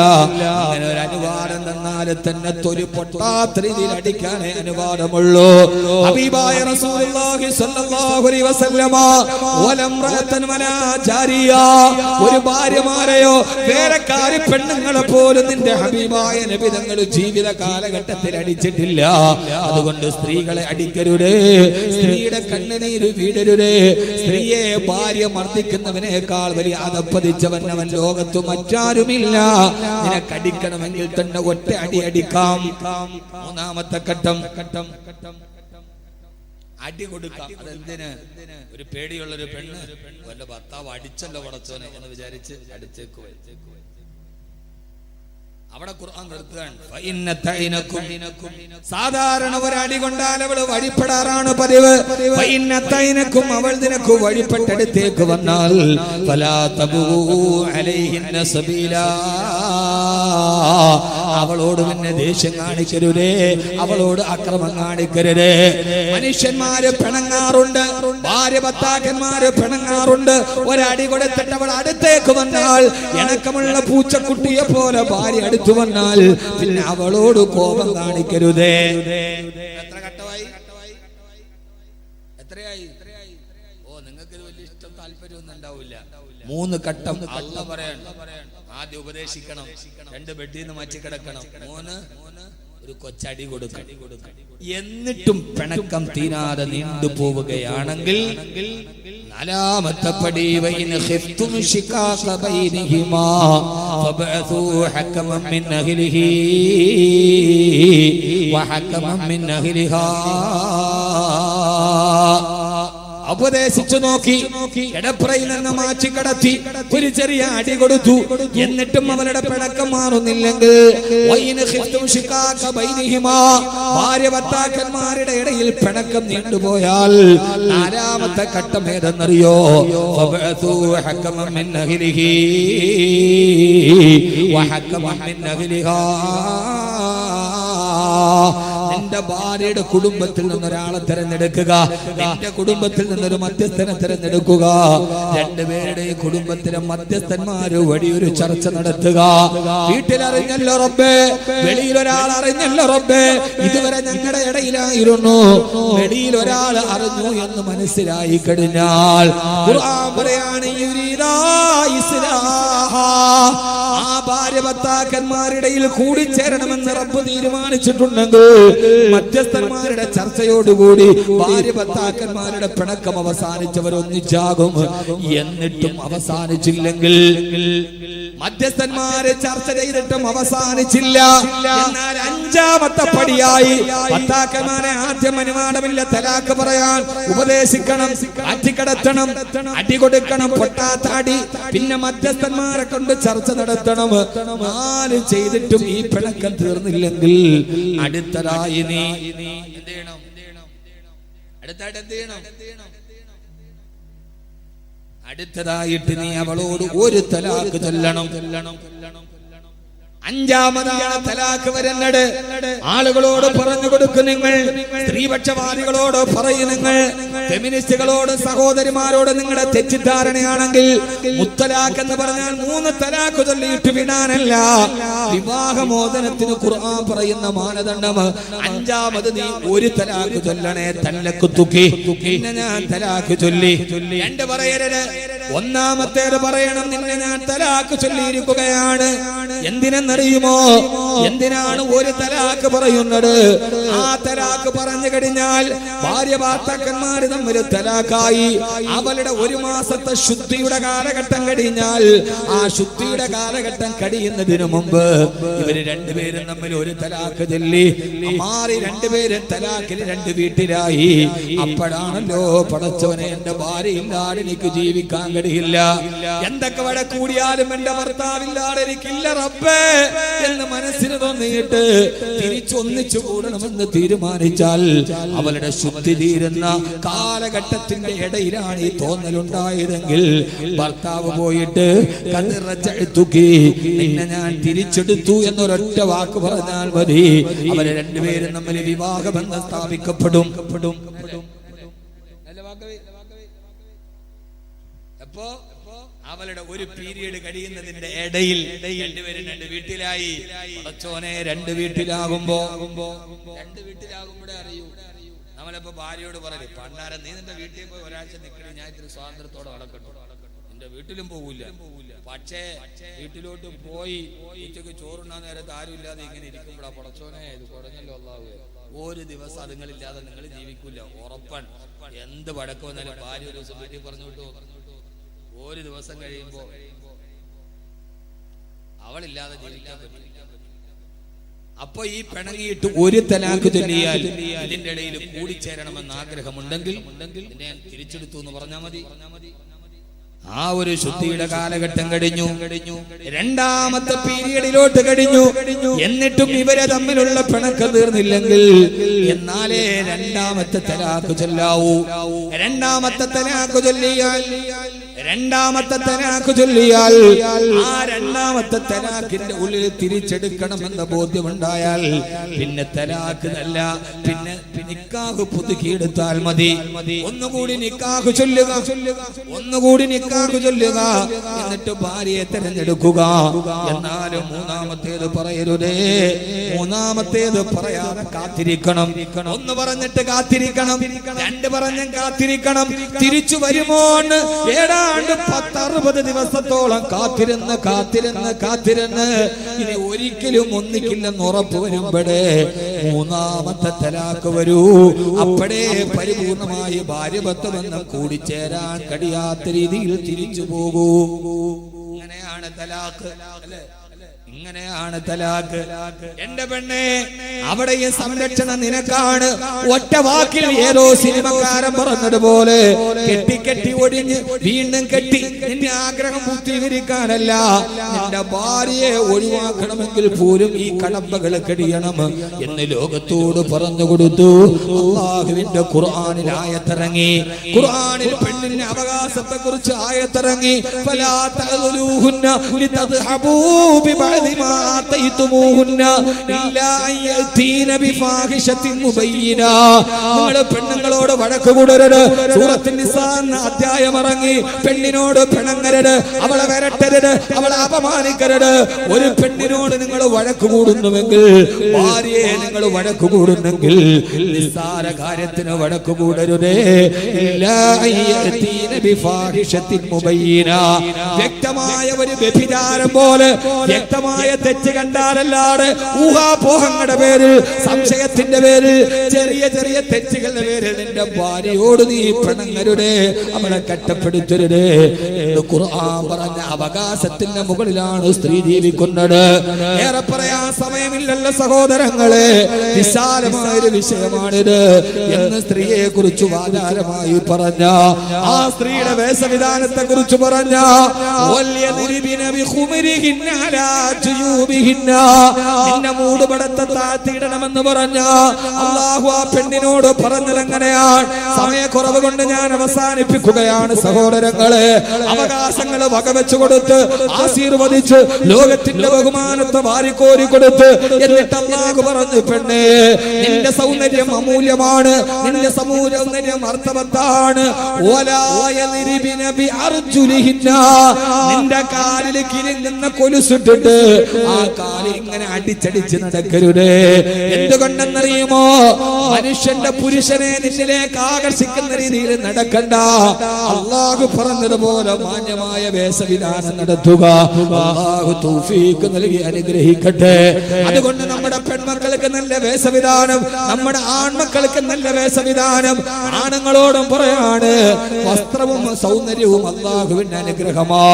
അങ്ങനെ ഒരു അനുവാദം തന്നാൽ തന്നെ തൊലി പൊട്ടാത്ത രീതിയിൽ അടിക്കാനേ അനുവാദമുള്ളൂ. ഹബീബായ റസൂലുള്ളാഹി സ്വല്ലല്ലാഹു അലൈഹി വസല്ലമ വലംറഅതൻ വലാ ജാരിയ, ഒരു ഭാര്യമാരെയോ വേലക്കാരി പെണ്ണുങ്ങളെ പോലും നിന്റെ ഹബീബായ നബി തങ്ങൾ ജീവിത കാലഘട്ടത്തിൽ അടിച്ചിട്ടില്ല. അതുകൊണ്ട് സ്ത്രീകളെ അടിക്കരുത്, സ്ത്രീയുടെ കണ്ണുനീര് വീടരുത്. സ്ത്രീയെ ഭാര്യ മർദ്ദിക്കുന്നവനേക്കാൾ വലിയ അതപ്പതിച്ചവൻ അവൻ ലോകത്തു മറ്റാരുമില്ല. നിനക്കടിക്കണമെങ്കിൽ തന്നെ ഒറ്റ അടി അടിക്കാം. മൂന്നാമത്തെ ഘട്ടം, അടി കൊടുക്കാം. അതെന്തിന്? ഒരു പേടിയുള്ളൊരു പെണ്ണ് വല്ല ഭർത്താവ് അടിച്ചല്ലോ പടച്ചോനെ എന്ന് വിചാരിച്ച് അടിച്ചേക്കു. അവിടെ ഖുർആൻ നിർത്തുകയാണ്. സാധാരണ ഒരടി കൊണ്ടാൽ അവൾ വഴിപ്പെടാറാണ് പതിവ്. അവൾ നിനക്ക് വഴിപ്പെട്ടടുത്തേക്ക് വന്നാൽ അവളോട് പിന്നെ ദേഷ്യം കാണിക്കരുതേ, അവളോട് അക്രമം കാണിക്കരുതേ. മനുഷ്യന്മാര് പിണങ്ങാറുണ്ട്, ഭാര്യ ഭർത്താക്കന്മാര് പിണങ്ങാറുണ്ട്. ഒരടി കൊടുത്തിട്ട് അവൾ അടുത്തേക്ക് വന്നാൽ ഇണക്കമുള്ള പൂച്ചക്കുട്ടിയെ പോലെ ഭാര്യ അടുത്ത് വന്നാൽ പിന്നെ അവളോട് കോപം കാണിക്കരുതേ. എത്ര ഘട്ടമായി? എത്രയായി? ഓ, നിങ്ങൾക്ക് വലിയ ഇഷ്ടം താല്പര്യമൊന്നും ഉണ്ടാവില്ല. 3 ഘട്ടം അല്ലാഹു പറയാണ്. ആദ്യം ഉപദേശിക്കണം, 2 ബെഡിൽ നിന്ന് മാറ്റി കിടക്കണം, 3 ഒരു കൊച്ചടി കൊടുക്കണം. എന്നിട്ടും പിണക്കം തീരാതെ നീണ്ടുപോവുകയാണെങ്കിൽ നാലാമത്തെ പടി വൈൻ ഖിഫ്തും ശിഖാഖ ബൈനഹിമാ ഫബഅസൂ ഹകമൻ മിൻ അഹ്ലിഹി വഹകമൻ മിൻ അഹ്ലിഹാ. ഉപദേശിച്ചു നോക്കി, കിടപ്പറയിൽ നിന്ന് മാറ്റി കടത്തി ഒരു ചെറിയ അടി കൊടുത്തു. എന്നിട്ടും അവരുടെ പിണക്കം മാറുന്നില്ലെങ്കിൽ ഭാര്യ ഭർത്താക്കന്മാരുടെ ഇടയിൽ പിണക്കം നീണ്ടുപോയാൽ നാലാമത്തെ ഘട്ടം ഏതെന്നറിയോ? നിന്റെ ഭാര്യയുടെ കുടുംബത്തിൽ നിന്നൊരാളെ തിരഞ്ഞെടുക്കുക, നിന്റെ കുടുംബത്തിൽ നിന്നൊരു മധ്യസ്ഥനെ തിരഞ്ഞെടുക്കുക. രണ്ടുപേരുടെയും കുടുംബത്തിലെ മധ്യസ്ഥന്മാര് വഴി ഒരു ചർച്ച നടത്തുക. വീട്ടിലറിഞ്ഞല്ലോ റബ്ബേ, വെളിയിൽ ഒരാൾ അറിഞ്ഞല്ലോ റബ്ബേ, ഇതുവരെ ഞങ്ങളുടെ ഇടയിലായിരുന്നു, വെളിയിൽ ഒരാൾ അറിഞ്ഞു എന്ന് മനസ്സിലായി കഴിഞ്ഞാൽ ഖുർആൻ പറയാണ് ആ ഭാര്യ ഭർത്താക്കന്മാരുടെ കൂടിച്ചേരണമെന്ന് റബ്ബ് തീരുമാനിച്ചിട്ടുണ്ടെങ്കിൽ മധ്യസ്ഥന്മാരുടെ ചർച്ചയോടുകൂടി ഭാര്യ ഭർത്താക്കന്മാരുടെ പിണക്കം അവസാനിച്ചവർ ഒന്നിച്ചാകും. എന്നിട്ടും അവസാനിച്ചില്ലെങ്കിൽ, മധ്യസ്ഥന്മാരെ ചർച്ച ചെയ്തിട്ടും അവസാനിച്ചില്ല, എന്നാൽ അഞ്ചാമത്തെ പടിയായി ഭർത്താക്കന്മാരെ ആദ്യം അനുവാദമില്ല തലാക്ക് പറയാൻ ഉപദേശിക്കണം, ആറ്റിക്കടത്തണം, അടി കൊടുക്കണം, പൊട്ടാത്താടി, പിന്നെ മധ്യസ്ഥന്മാരെ കൊണ്ട് ചർച്ച നടത്തണം. നാല് ചെയ്തിട്ടും ഈ പിണക്കം തീർന്നില്ലെങ്കിൽ അടുത്തതായി നീ എന്ത് ചെയ്യണം? അടുത്തായിട്ട് എന്ത് ചെയ്യണം? അടുത്തതായിട്ട് നീ അവളോട് ഒരു തലാക്ക് ചൊല്ലണം. അഞ്ചാമതാണ് തലാക്ക് വരുന്നത്. ആളുകളോട് പറഞ്ഞു കൊടുക്കും നിങ്ങൾ, സ്ത്രീപക്ഷവാദികളോട് പറയും നിങ്ങൾ, ഫെമിനിസ്റ്റുകളോട്, സഹോദരിമാരോട് നിങ്ങളുടെ തെറ്റിദ്ധാരണയാണെങ്കിൽ മുത്തലാഖ് എന്ന് പറഞ്ഞാൽ 3 തലാഖ് ചൊല്ലിയിട്ട് വിടാനല്ല. വിവാഹമോചനത്തിന് ഖുർആൻ പറയുന്ന മാനദണ്ഡം അഞ്ചാമത് നീ ഒരു തലാഖ് ചൊല്ലണേ. തലക്ക് തുക്കി പിന്നെ ഞാൻ തലാഖ് ചൊല്ലി രണ്ട് പറയരുത്. ഒന്നാമത്തേത് പറയണം, നിന്നെ ഞാൻ തലാഖ് ചൊല്ലിയിരിക്കുകയാണ്. എന്തിനെന്നറിയുമോ? എന്തിനാണ് ഒരു തലാഖ് പറയുന്നത്? ആ തലാഖ് പറഞ്ഞു കഴിഞ്ഞാൽ ഭാര്യ ഭർത്താക്കന്മാര് തമ്മിൽ തലാഖായി. അവളുടെ 1 മാസത്തെ ശുദ്ധിയുടെ കാലഘട്ടം കഴിഞ്ഞാൽ, ആ ശുദ്ധിയുടെ കാലഘട്ടം കഴിയുന്നതിന് മുമ്പ് ഇവര് രണ്ടുപേരും തമ്മിൽ ഒരു തലാഖ് ചൊല്ലി മാറി രണ്ടുപേരും തലാഖിൽ 2 വീട്ടിലായി. അപ്പോഴാണല്ലോ പടച്ചവനെ, എന്റെ ഭാര്യ ഇല്ലാതെ എനിക്ക് ജീവിക്കാൻ കഴിയില്ല, എന്തൊക്കെ വട കൂടിയാലും എന്റെ ഭർത്താവില്ലാതെ എനിക്കില്ല റബ്ബേ എന്ന് മനസ്സിന് തോന്നിയിട്ട് തിരിച്ചൊന്നിച്ചു കൂടണമെന്ന് തീരുമാനിച്ചാൽ അവളുടെ ശുദ്ധി തീരുന്ന കാലഘട്ടത്തിന്റെ ഇടയിലാണ് ഈ തോന്നലുണ്ടായതെങ്കിൽ ഭർത്താവ് പോയിട്ട് നിന്നെ ഞാൻ തിരിച്ചെടുത്തു എന്നൊരൊറ്റ വാക്ക് പറഞ്ഞാൽ മതി, അവരെ രണ്ടുപേരും തമ്മിൽ വിവാഹബന്ധം സ്ഥാപിക്കപ്പെടും. അപ്പോ അവളുടെ ഒരു പീരീഡ് കഴിയുന്നതിന്റെ ഇടയിൽ രണ്ടുപേരും 2 വീട്ടിലായി. പടച്ചോനെ, 2 വീട്ടിലാകുമ്പോഴേ അറിയൂ. നമ്മളിപ്പോ ഭാര്യയോട് പറയും, പണ്ടാരം നീ നിന്റെ വീട്ടിൽ പോയി ഒരാഴ്ച നിൽക്കണേ, ഞാൻ ഇത്തിരി സ്വാതന്ത്ര്യത്തോടെ വളർക്കട്ടു. നിന്റെ വീട്ടിലും പോവില്ല, പക്ഷേ വീട്ടിലോട്ട് പോയി ഉച്ചക്ക് ചോറുണ്ടാകുന്ന നേരത്ത് ആരും ഇല്ലാതെ ഇങ്ങനെ ഇരിക്കുമ്പോഴാ പടച്ചോനെ ഇത് കുറഞ്ഞല്ലോ അല്ലാഹുവേ, ഒരു ദിവസം അതുങ്ങളില്ലാതെ നിങ്ങൾ ജീവിക്കൂല ഉറപ്പൻ. എന്ത് വഴക്ക് വന്നാലും ഭാര്യ ഒരു ദിവസം വീട്ടിൽ പറഞ്ഞു വിട്ടു, ഒരു ദിവസം കഴിയുമ്പോ അവളില്ലാതെ ജീവിക്കാൻ പറ്റും. അപ്പൊ ഈ പിണങ്ങിയിട്ട് ഒരു തലാഖ് ചൊല്ലിയാൽ ഇതിന്റെ ഇടയിൽ കൂടിച്ചേരണമെന്ന് ആഗ്രഹമുണ്ടെങ്കിൽ ഞാൻ തിരിച്ചെടുത്തു എന്ന് പറഞ്ഞാൽ മതി. ആ ഒരു ശുദ്ധിയുടെ കാലഘട്ടം കഴിഞ്ഞു, രണ്ടാമത്തെ പീരീഡിലോട്ട് കഴിഞ്ഞു. എന്നിട്ടും ഇവരെ തമ്മിലുള്ള പിണക്കം തീർന്നില്ലെങ്കിൽ എന്നാലേ രണ്ടാമത്തെ തലാഖ് ചൊല്ലാവൂ. രണ്ടാമത്തെ തലാഖ് ചൊല്ലിയാൽ ആ രണ്ടാമത്തെ തലാഖിന്റെ ഉള്ളിൽ തിരിച്ചെടുക്കണമെന്ന ബോധ്യമുണ്ടായാൽ പിന്നെ തലാഖ് അല്ല, പിന്നെ നിക്കാഹ് പുതുക്കിയെടുത്താൽ മതി. ഒന്നുകൂടി നിക്കാഹ് ചൊല്ലുക, ഒന്നുകൂടി നിക്കാഹ് ചൊല്ലുക, എന്നിട്ട് ഭാര്യയെ തിരഞ്ഞെടുക്കുക. എന്നാലും മൂന്നാമത്തേത് പറയരുതേ, മൂന്നാമത്തേത് പറയാതെ കാത്തിരിക്കണം. ഒന്ന് പറഞ്ഞിട്ട് കാത്തിരിക്കണം, രണ്ട് പറഞ്ഞ് കാത്തിരിക്കണം. തിരിച്ചു വരുമോ എന്ന് ഏതാണ്ട് 10-60 ദിവസത്തോളം കാത്തിരുന്ന് കാത്തിരുന്ന് കാത്തിരുന്ന് ഇനി ഒരിക്കലും ഒന്നിക്കില്ലെന്ന് ഉറപ്പ് വരുമ്പോഴേ മൂന്നാമത്തെ തലാക്ക് വരൂ. അപ്പോഴേ പരിപൂർണമായി ഭാര്യഭർത്തൃബന്ധം കൂടിച്ചേരാൻ കഴിയാത്ത രീതിയിൽ തിരിച്ചു പോകൂ. ഇങ്ങനെയാണ് തലാക്ക്, അല്ലേ? ഇങ്ങനെയാണ് തലാക്ക്. എന്റെ പെണ്ണെ, അവിടെ ഈ സംരക്ഷണം നിനക്കാണ്. ഒറ്റ വാക്കിൽ ഏതോ സിനിമക്കാരൻ പറഞ്ഞതുപോലെ കെട്ടി കെട്ടി ഒഴിഞ്ഞ് വീണ്ടും കെട്ടി നിന്റെ ആഗ്രഹം പൂർത്തീകരിക്കാനല്ല, നിന്റെ ഭാര്യയെ ഒഴിവാക്കണമെങ്കിൽ പോലും ഈ കടമ്പകൾ കഴിയണം എന്ന് ലോകത്തോട് പറഞ്ഞു കൊടുത്തു. അല്ലാഹുവിന്റെ ഖുർആനിൽ ആയത്തിറങ്ങി. ഖുർആനിൽ പെണ്ണിന്റെ അവകാശത്തെ കുറിച്ച് ആയത്തിറങ്ങി. ഫലാ തഅദുലൂഹുന്ന ലിതദ്ഹബൂ ബിബഅദി മാ ആതൈതുമൂഹുന്ന ഇല്ലാ അയതീന ബിഫാഹിശത്തിൻ മുബയ്യിന. നിങ്ങൾ പെണ്ണുങ്ങളോട് വഴക്ക് കൂടരുത്. സൂറത്തുൻ നിസാ എന്ന അധ്യായം ഇറങ്ങി. പെണ്ണിനോട് പിണങ്ങരുത്, അവളെ വരട്ടരുത്, അവളെ അപമാനിക്കരുത്. ഒരു പെണ്ണിനോട് നിങ്ങൾ വഴക്ക് കൂടുന്നുവെങ്കിൽ, ഭാര്യയെ നിങ്ങൾ വഴക്ക് കൂടുന്നെങ്കിൽ നിസ്സാര കാര്യത്തിന് വഴക്ക് കൂടരുതേ. ഇല്ലാ അയതീന ബിഫാഹിശത്തിൻ മുബയ്യിന. വ്യക്തമായ ഒരു വ്യഭിചാരം പോലെ വ്യക്തമായ തെറ്റ് കണ്ടാലല്ലാതെ ഊഹാപോഹങ്ങളുടെ പേരിൽ, സംശയത്തിന്റെ പേരിൽ, ചെറിയ ചെറിയ തെറ്റുകളുടെ പേരിൽ നിന്റെ ഭാര്യയോട് നീ പിണങ്ങരുതേ, അവളെ കട്ടപ്പെടുത്തരുതേ. ഖുർആൻ പറഞ്ഞ അവകാശത്തിന്റെ മുകളിലാണ് സ്ത്രീ ജീവിക്കുന്നത്. ഏറെ പറയാൻ സമയമില്ലല്ലോ സഹോദരങ്ങളെ, വിശാലമായൊരു വിഷയമാണിത് എന്ന് സ്ത്രീയെ കുറിച്ച് വാചാരമായി പറഞ്ഞ, ആ സ്ത്രീയുടെ വേഷവിധാനത്തെ കുറിച്ച് പറഞ്ഞ, നിന്നെ മൂടുപടത്തെ താഴ്ത്തിയിടണമെന്ന് പറഞ്ഞ അല്ലാഹു ആ പെണ്ണിനോട് പറഞ്ഞത് എങ്ങനെയാണ്? സമയക്കുറവ് കൊണ്ട് ഞാൻ അവസാനിപ്പിക്കുകയാണ് സഹോദരങ്ങളെ. അവകാശങ്ങൾ വകവെച്ചു കൊടുത്ത് ആശീർവദിച്ച് ലോകത്തിന്റെ ബഹുമാനത്തെ വാരിക്കോരി കൊടുത്ത് എന്നിട്ട് അല്ലാഹു പറഞ്ഞു, പെണ്ണേ, നിന്റെ സൗന്ദര്യം അമൂല്യമാണ്, നിന്റെ സൗന്ദര്യം അർത്ഥവത്താണ്. നിന്റെ കാലിൽ കിരിഞ്ഞെന്ന കൊലുസിട്ടിട്ട് ആ കാലിൽ ഇങ്ങനെ അടിച്ചടിച്ച് നടക്കരുതേ. എന്തുകൊണ്ടെന്നറിയുമോ? മനുഷ്യന്റെ പുരുഷനെ നിന്നിലേക്ക് ആകർഷിക്കുന്ന രീതിയിൽ നടക്കണ്ട. അല്ലാഹു പറഞ്ഞതുപോലെ മാന്യമായ വേഷവിധാനം നടത്തുക. അല്ലാഹു തൗഫീഖ് നൽകി അനുഗ്രഹിക്കട്ടെ. അതുകൊണ്ട് നമ്മുടെ പെൺമക്കൾക്ക് നല്ല വേഷവിധാനം, നമ്മുടെ ആൺമക്കൾക്ക് നല്ല വേഷവിധാനം. ആണുങ്ങളോടും പറയാണ്, വസ്ത്രവും സൗന്ദര്യവും അല്ലാഹുവിന്റെ അനുഗ്രഹമാ.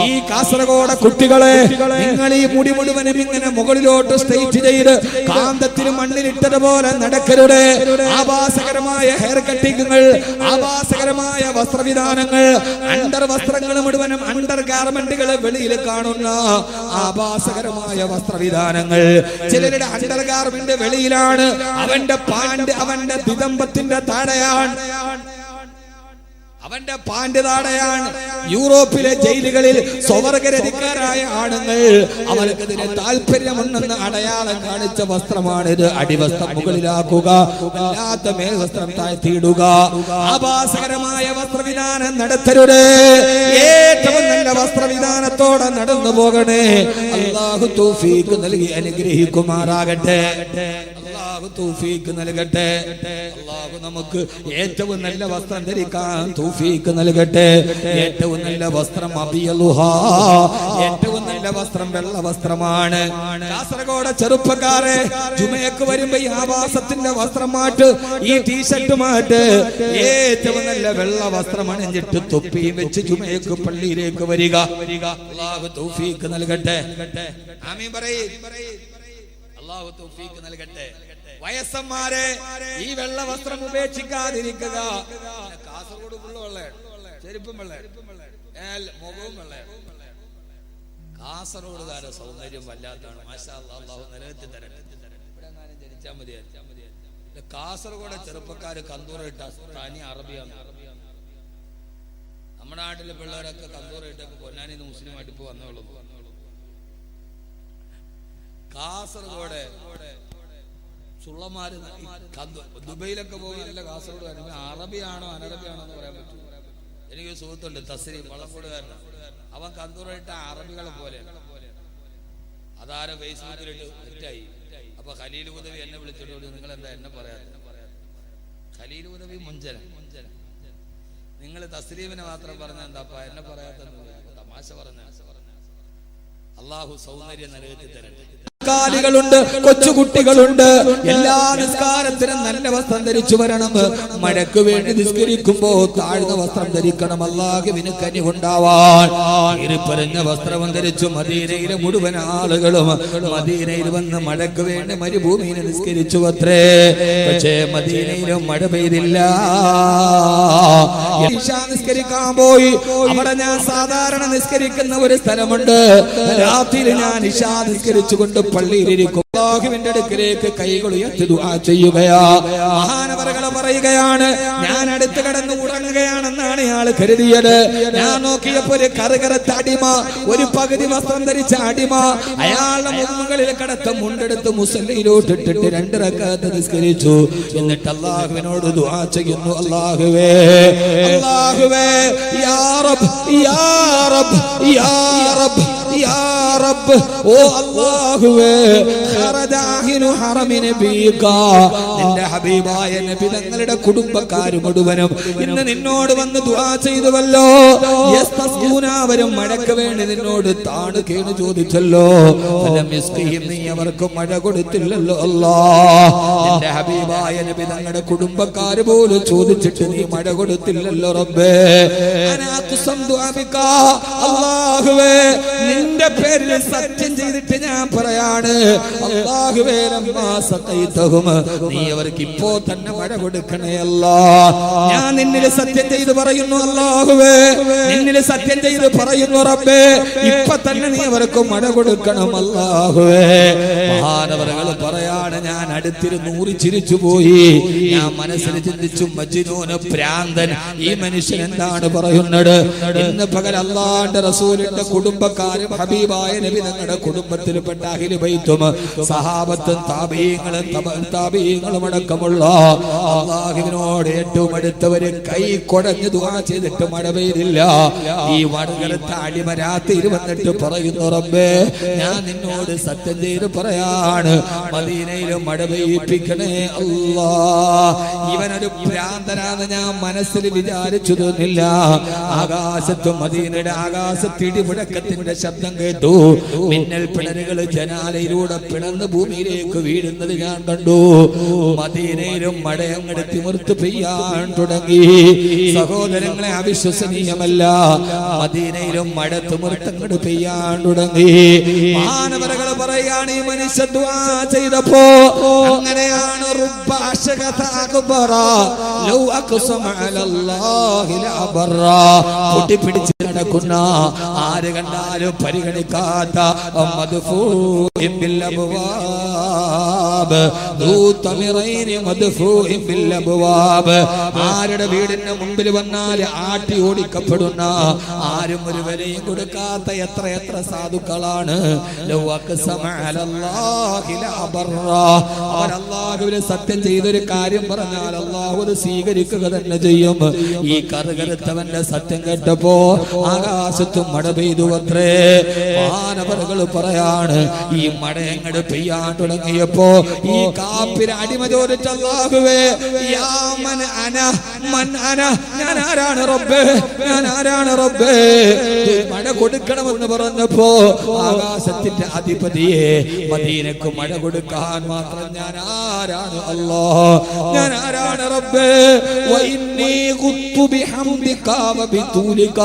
ഈ കാസർഗോഡ് കുട്ടികളെ, നിങ്ങൾ ഈ മുടി മുഴുവനും ഇങ്ങനെ മുകളിലോട്ട് സ്ട്രെയിറ്റ് ചെയ്ത് കാന്തത്തിന് മണ്ണിലിട്ടതുപോലെ നടക്കരുത്. ആഭാസകരമായ ഹെയർ കട്ടിങ്ങുകൾ, ആഭാസകരമായ വസ്ത്രവിധാനങ്ങൾ, അണ്ടർ വസ്ത്രങ്ങൾ മുഴുവനും അണ്ടർ ഗാർമെന്റുകൾ വെളിയിൽ കാണുന്ന ആഭാസകരമായ വസ്ത്രവിധാനങ്ങൾ. ചിലരുടെ അണ്ടർ ഗാർമെന്റ് വെളിയിലാണ്, അവന്റെ പാന്റ് അവന്റെ ദിദംബത്തിന്റെ താഴെയാണ്, അവന്റെ പാന്റ് താടയാണ്. യൂറോപ്പിലെ ജയിലുകളിൽ സ്വവർഗരതിക്കാരായ ആണുങ്ങൾ അവർക്കെതിരെ താല്പര്യമുണ്ടെന്ന് അടയാളം കാണിച്ച വസ്ത്രമാണിത്. അടിവസ്ത്രം മുകളിലാക്കുക, അല്ലാത്ത മേൽവസ്ത്രം താഴ്ത്തിയിടുക. ആഭാസകരമായ വസ്ത്രവിധാനം നടത്തരുത്. ഏറ്റവും നല്ല വസ്ത്രവിധാനത്തോടെ നടന്നു പോകണേ. അല്ലാഹു തൗഫീഖ് നൽകി അനുഗ്രഹിക്കുമാറാകട്ടെ. അല്ലാഹു തൗഫീഖ് നൽകട്ടെ. അല്ലാഹു നമുക്ക് ഏറ്റവും നല്ല വസ്ത്രം ധരിക്കാൻ തൗഫീഖ് നൽകട്ടെ. ഏറ്റവും നല്ല വസ്ത്രം അബിയലുഹാ, ഏറ്റവും നല്ല വസ്ത്രം വെള്ള വസ്ത്രമാണ്. കാസർഗോഡ് ചെറുപ്പക്കാരെ, ജുമയ്ക്ക് വരുമ്പോ ഈ ആവാസത്തിന്റെ വസ്ത്രം മാറ്റ്, ഈ ടീഷർട്ട് മാറ്റ്. ഏറ്റവും നല്ല വെള്ള വസ്ത്രം അണിഞ്ഞിട്ട് തൊപ്പിയും വെച്ച് ജുമയ്ക്ക് പള്ളിയിലേക്ക് വരിക. അല്ലാഹു തൗഫീഖ് നൽകട്ടെ. ആമീൻ പറയ്. അല്ലാഹു തൗഫീഖ് നൽകട്ടെ. വയസ്സന്മാരെ, ഈ വെള്ള വസ്ത്രം ഉപേക്ഷിക്കാതിരിക്കുക. കാസർഗോഡ് ഫുള്ള് വെള്ളയാണ്, ചെരുപ്പും വെള്ളയാണ്, മുഖവും വെള്ളയാണ്. കാസർഗോഡുകാരുടെ സൗന്ദര്യം വല്ലാത്താണ്. മാഷാ അല്ലാഹ്, അല്ലാഹു നിലനിർത്തി തരട്ടെ. ഇവിടെ എങ്ങാനും ജനിച്ചാൽ മതിയായിരുന്നു. കാസർഗോഡ് ചെറുപ്പക്കാര് കന്തൂറ ഇട്ട തനി അറബിയാണ്. നമ്മുടെ നാട്ടിലെ പിള്ളേരൊക്കെ കന്തൂറ ഇട്ടൊക്കെ പൊന്നാനിന്ന് മുസ്ലിമായിട്ട് ഇപ്പൊ വന്നോളൂ. കാസർഗോഡ് സുള്ളമാര് ദുബൈയിലൊക്കെ പോയി നല്ല കാസർഗോഡ് അറബിയാണോ അനറബിയാണോ എന്ന് പറയാൻ പറ്റും. എനിക്ക് സുഹൃത്തുണ്ട് തസ്രീം വള്ളക്കോടുകാരനാണ്. അവൻ കന്തൂറായിട്ട് അറബികളെ പോലെ അതാരെ ഫേസ്ബുക്കിലിട്ട് തെറ്റായി. അപ്പൊ ഖലീൽ ഉദവി എന്നെ വിളിച്ചിട്ട് നിങ്ങൾ എന്താ എന്നെ പറയാതെ? ഖലീൽ ഉദവി മുഞ്ചന നിങ്ങൾ തസ്രീമിനെ മാത്രം പറഞ്ഞ എന്താ എന്നെ പറയാത്ത തമാശ പറഞ്ഞ. അള്ളാഹു സൗന്ദര്യം നിലനിർത്തി തരട്ടെ. ുണ്ട് കൊച്ചുകുട്ടികളുണ്ട്. എല്ലാ നിസ്കാരത്തിനും നല്ല വസ്ത്രം ധരിച്ചു വരണം. മഴയ്ക്ക് വേണ്ടി നിസ്കരിക്കുമ്പോ താഴ്ന്ന വസ്ത്രം ധരിക്കണം. അല്ലാഹുവിന് കനിവുണ്ടാവാൻ ഇരിപ്പറഞ്ഞ വസ്ത്രം ധരിച്ചു മദീനയിലെ മുഴുവൻ ആളുകളും മദീനയിൽ വന്ന് മഴയ്ക്ക് വേണ്ടി മരുഭൂമിയിൽ നിസ്കരിച്ചു അത്രേ. പക്ഷേ മദീനയിലും മഴ പെയ്തില്ല. ഇശാ നിസ്കരിക്കാൻ പോയി. അവിടെ ഞാൻ സാധാരണ നിസ്കരിക്കുന്ന ഒരു സ്ഥലമുണ്ട്. രാത്രി ഞാൻ ഇശാ നിസ്കരിച്ചുകൊണ്ട് പള്ളിയിലിരിക്കും. അല്ലാഹുവിന്റെ അടുക്കലേക്ക് കൈകൾ ഉയർത്തി ദുആ ചെയ്യുകയാ. മഹാനവറുകൾ പറയുകയാണ്, ഞാൻ അടുത്ത് കടന്ന് ഉറങ്ങുകയാണെന്നാണ് ഇയാൾ കരുതിയത്. ഞാൻ നോക്കിയപ്പോ ഒരു കറുകറുത്ത അടിമ, ഒരു പകുതി വസ്ത്രം ധരിച്ച അടിമ അയാളുടെ മുകളിൽ കടത്ത മുണ്ടെടുത്ത് മുസല്ലയിലോട്ട് ഇട്ടിട്ട് 2 റക്അത്ത് നിസ്കരിച്ചു. എന്നിട്ട് അല്ലാഹുവിനോട് ദുആ ചെയ്യുന്നു, അല്ലാഹുവേ അല്ലാഹുവേ യാ റബ്ബ് യാ റബ്ബ് യാ റബ്ബ് യാ റബ്ബ് ഓ അല്ലാഹുവേ നിന്റെ ഹബീബായ നബി തങ്ങളുടെ കുടുംബക്കാർ മുഴുവനും ഇന്ന് നിന്നോട് വന്ന് ദുആ ചെയ്തുവല്ലോ. അവരും മഴയ്ക്ക് വേണ്ടി നിന്നോട് താണു കേണു ചോദിച്ചല്ലോ. നീ അവർക്ക് മഴ കൊടുത്തില്ലല്ലോ അല്ലാഹ്. നിന്റെ ഹബീബായ നബി തങ്ങളുടെ കുടുംബക്കാർ പോലും ചോദിച്ചിട്ട് നീ മഴ കൊടുത്തില്ലല്ലോ റബ്ബേ. അല്ലാഹുവേ നിന്റെ പേരിൽ സത്യം ചെയ്തിട്ട് ഞാൻ പറയാണ്, അല്ലാഹുവേ നീ അവർക്ക് ഇപ്പോ തന്നെ മഴ കൊടുക്കണേ അല്ലാഹ്. ഞാൻ നിന്നിൽ സത്യം ചെയ്ത് പറയുന്നു അല്ലാഹുവേ, നിന്നിൽ സത്യം ചെയ്ത് പറയുന്നു റബ്ബേ, ഇപ്പൊ തന്നെ നീ അവർക്ക് മഴ കൊടുക്കണം അല്ലാഹുവേ. മഹാനവറുകൾ പറയാണ്, ഞാൻ അടുത്തിരുന്ന് ചിരിച്ചു പോയി. ഞാൻ മനസ്സിൽ ചിന്തിച്ചു, മജ്നൂന് പ്രാന്തൻ, ഈ മനുഷ്യൻ എന്താണ് പറയുന്നത്? ഇന്ന് പകൽ അല്ലാഹുവിന്റെ റസൂലിന്റെ കുടുംബക്കാരും ഹബീബായ നബി തങ്ങളുടെ കുടുംബത്തിൽപ്പെട്ട അഹ്ലു ബൈത്തും സഹാബത്തും താബീങ്ങളും അടക്കമുള്ള അല്ലാഹുവിനോട് ഏറ്റവും അടുത്തവര് കൈ കൊടഞ്ഞ് ദുആ ചെയ്തിട്ട് മഴ പെയ്തില്ല. ഈ വടകരത്തെ അടിമ രാത്രി വന്നിട്ട് പറയുന്നു, റബ്ബേ ഞാൻ നിന്നോട് സത്യം ചെയ്ത് പറയാണ്, മദീനയിലും മഴ പെയ്യിപ്പിക്കണേ അല്ലാഹ്. ഇവനൊരു ഭ്രാന്തനാന്ന് ഞാൻ മനസ്സിൽ വിചാരിച്ചു തോന്നില്ല. ആകാശത്തും മദീനയുടെ ആകാശത്ത് ഇടിമുഴക്കത്തിന്റെ ശബ്ദം കേട്ടു. മിന്നൽ പിണരുകൾ ജനാലയിലൂടെ പിളർന്ന് ഭൂമിയിലേക്ക് വീഴുന്നത് ഞാൻ കണ്ടു. മദീനയിലും മഴയങ്ങട് തിമിർത്ത് പെയ്യാൻ തുടങ്ങി. സഹോദരങ്ങളെ, അവിശ്വസനീയമല്ല, മദീനയിലും മഴ തിമിർത്തങ്ങട് പെയ്യാൻ തുടങ്ങി. മാനവരകൾ പറയുകയാണ്, ഈ മനുഷ്യ ദുആ ചെയ്തപ്പോ അങ്ങനെയാണ് പൊട്ടിപ്പിടിച്ച് നടക്കുന്ന, ആര് കണ്ടാലും പരിഗണിക്കാത്ത ആരുടെ വീടിന് മുമ്പിൽ വന്നാൽ ആട്ടി ഓടിക്കപ്പെടുന്ന, ആരും ഒരു വിലയും കൊടുക്കാത്ത എത്ര എത്ര സാധുക്കളാണ്. അവർ അല്ലാഹുവിനെ സത്യം ചെയ്തൊരു കാര്യം പറഞ്ഞാൽ അല്ലാഹു അത് സ്വീകരിക്കുക തന്നെ ചെയ്യും. ഈ കറുകറുത്തവന്റെ സത്യം കേട്ടപ്പോ ആകാശത്തും മഴ പെയ്തു അത്രേ. മാനവറുകൾ പറയാണ്, ഈ മഴ എങ്ങട് പെയ്യാൻ തുടങ്ങിയപ്പോ ഈ കാപ്പിന് അടിമ ചോദിച്ചു, അല്ലാഹുവേ യാ മൻ അന മൻ അന, ഞാൻ ആരാണ് റബ്ബേ, ഞാൻ ആരാണ് റബ്ബേ, മഴ കൊടുക്കണമെന്ന് പറഞ്ഞപ്പോ ആകാശത്തിന്റെ അധിപതിയെ, മദീനക്ക് മഴ കൊടുക്കാൻ മാത്രം ഞാൻ ആരാണ് അല്ലാഹ്, ഞാൻ ആരാണ് റബ്ബേ. വഇന്നി ഖുത്തു ബിഹംദിക വബിതൂലിക.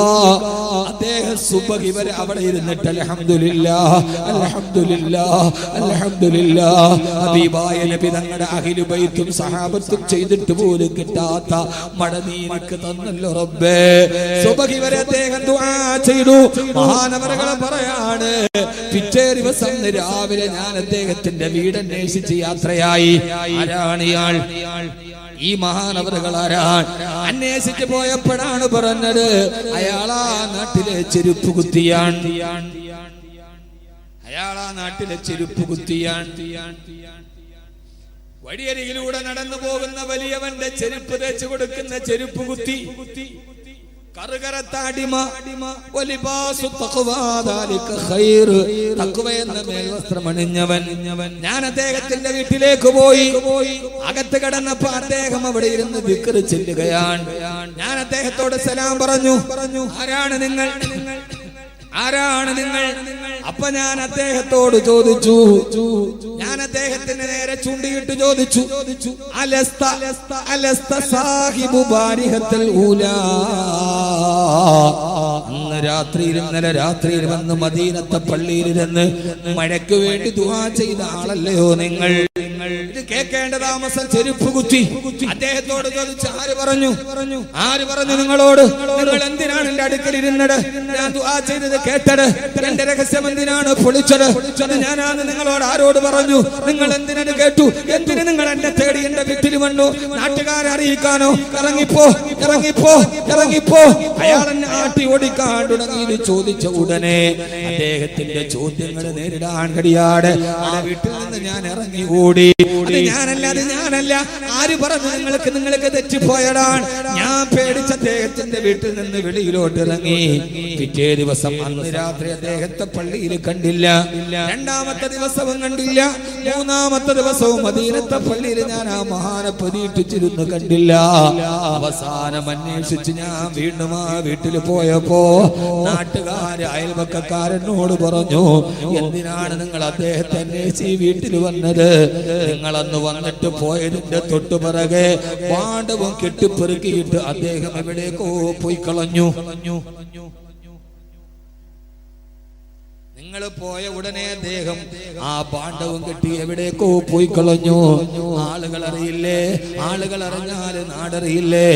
അദ്ദേഹം സുബ്ഹി വരെ അവിടെ ഇരുന്നിട്ട് അൽഹംദുലില്ലാഹ് അൽഹംദുലില്ലാഹ് അൽഹംദുലില്ലാഹ് ഹബീബായ നബി തങ്ങളുടെ അഹ്ലു ബൈത്തും സഹാബത്തും ചെയ്തിട്ട് പോലും കിട്ടാത്ത മഴ നീ എനിക്ക് തന്നല്ലോ റബ്ബേ. സുബ്ഹി വരെ അദ്ദേഹം ദുആ ചെയ്തു. മഹാനവറുകൾ പറയാണ്, പിറ്റേ ദിവസം രാവിലെ ഞാൻ അദ്ദേഹത്തിന്റെ വീട് അന്വേഷിച്ച് യാത്രയായി. ആരാണ് ഇയാൾ? ഈ മഹാനവറുകൾ ആരാണ്? അന്വേഷിച്ച് പോയപ്പോഴാണ് പറഞ്ഞത്, അയാളാ നാട്ടിലെ ചെരുപ്പ് കുത്തിയാണ്, അയാളാ നാട്ടിലെ ചെരുപ്പ് കുത്തിയാണ്. വഴിയരികിലൂടെ നടന്നു പോകുന്ന വലിയവന്റെ ചെരുപ്പ് തേച്ചു കൊടുക്കുന്ന ചെരുപ്പ് കുത്തി കറുകരത്താടിമ എന്ന മേൽവസ്ത്രം അണിഞ്ഞവൻ. ഞാൻ അദ്ദേഹത്തിന്റെ വീട്ടിലേക്ക് പോയി. അകത്ത് കടന്നപ്പോ അദ്ദേഹം അവിടെ ഇരുന്ന് ദിക്ർ ചെല്ലുകയാണ്. ഞാൻ അദ്ദേഹത്തോട് സലാം പറഞ്ഞു. ആരാണ് നിങ്ങൾ? ആരാണ് നിങ്ങൾ? അപ്പൊ ഞാൻ അദ്ദേഹത്തോട് ചോദിച്ചു. ഞാൻ അദ്ദേഹത്തിന് നേരെ ചൂണ്ടിയിട്ട് ചോദിച്ചു, അലസ്ത സാഹിബു ബാരിഹത്തുൽ ഊലാ. അന്ന് രാത്രിയിൽ, ഇന്നലെ രാത്രിയിൽ വന്ന് മദീനത്തെ പള്ളിയിലിരുന്ന് മഴയ്ക്ക് വേണ്ടി ദുആ ചെയ്ത ആളല്ലയോ നിങ്ങൾ? ഇത് കേൾക്കേണ്ട താമസം ചെരുപ്പ് കുത്തി അദ്ദേഹത്തോട് ചോദിച്ചു, ആര് പറഞ്ഞു? ആര് പറഞ്ഞു നിങ്ങളോട്? നിങ്ങൾ എന്തിനാണ് എന്റെ അടുക്കൽ ഇരുന്നത്? ഞാൻ ദുആ ചെയ്തത് കേട്ടത്, എന്റെ രഹസ്യം എന്തിനാണ് പൊളിച്ചത്? ഞാനാണ് നിങ്ങളോട് ആരോട് പറഞ്ഞു? നിങ്ങൾ എന്തിനത് കേട്ടു? എന്തിന് നിങ്ങൾ എന്നെ തേടി എന്റെ വീട്ടിൽ വന്നു? നാട്ടുകാരെ അറിയിക്കാനോ? ഇറങ്ങിപ്പോ, ഇറങ്ങിപ്പോ, ഇറങ്ങിപ്പോ. അയാൾ എന്നെ ആട്ടി ഓടിക്കാൻ തുടങ്ങി. ഇത് ചോദിച്ച ഉടനെ അദ്ദേഹത്തിന്റെ ചോദ്യങ്ങൾ നേരിടാൻ കഴിയാതെ ആ വീട്ടിൽ നിന്ന് ഞാൻ ഇറങ്ങി ഓടി. അത് ഞാനല്ല, അത് ഞാനല്ല. ആര് പറഞ്ഞു നിങ്ങൾക്ക്? നിങ്ങൾക്ക് തെറ്റിപ്പോയതാണ്. ഞാൻ പേടിച്ച അദ്ദേഹത്തിന്റെ വീട്ടിൽ നിന്ന് വെളിയിലോട്ട് ഇറങ്ങി. പിറ്റേ ദിവസം അന്ന് രാത്രി അദ്ദേഹത്തെ പള്ളിയിൽ കണ്ടില്ല. രണ്ടാമത്തെ ദിവസവും കണ്ടില്ല. മൂന്നാമത്തെ ദിവസവും മദീനത്തെ പള്ളിയിൽ ഞാൻ ആ മഹാനെ പ്രതീക്ഷിച്ചിരുന്നു, കണ്ടില്ല. അവസാനം അന്വേഷിച്ച് ഞാൻ വീണ്ടും ആ വീട്ടിൽ പോയപ്പോ നാട്ടുകാര്, അയൽവക്കക്കാരനോട് പറഞ്ഞു, എന്തിനാണ് നിങ്ങൾ അദ്ദേഹത്തെ അന്വേഷിച്ച് ഈ വീട്ടിൽ വന്നത്? നിങ്ങളന്ന് വന്നിട്ട് പോയതിന്റെ തൊട്ടുപിറകെ പാണ്ഡവും കെട്ടിപ്പെറുക്കിയിട്ട് അദ്ദേഹം എവിടേക്കോ പോയി കളഞ്ഞു. നിങ്ങൾ പോയ ഉടനെ അദ്ദേഹം ആ പാണ്ഡവും കെട്ടി എവിടേക്കോ പോയി കളഞ്ഞു. ആളുകൾ അറിയില്ലേ? ആളുകൾ അറിഞ്ഞാല് നാടറിയില്ലേ?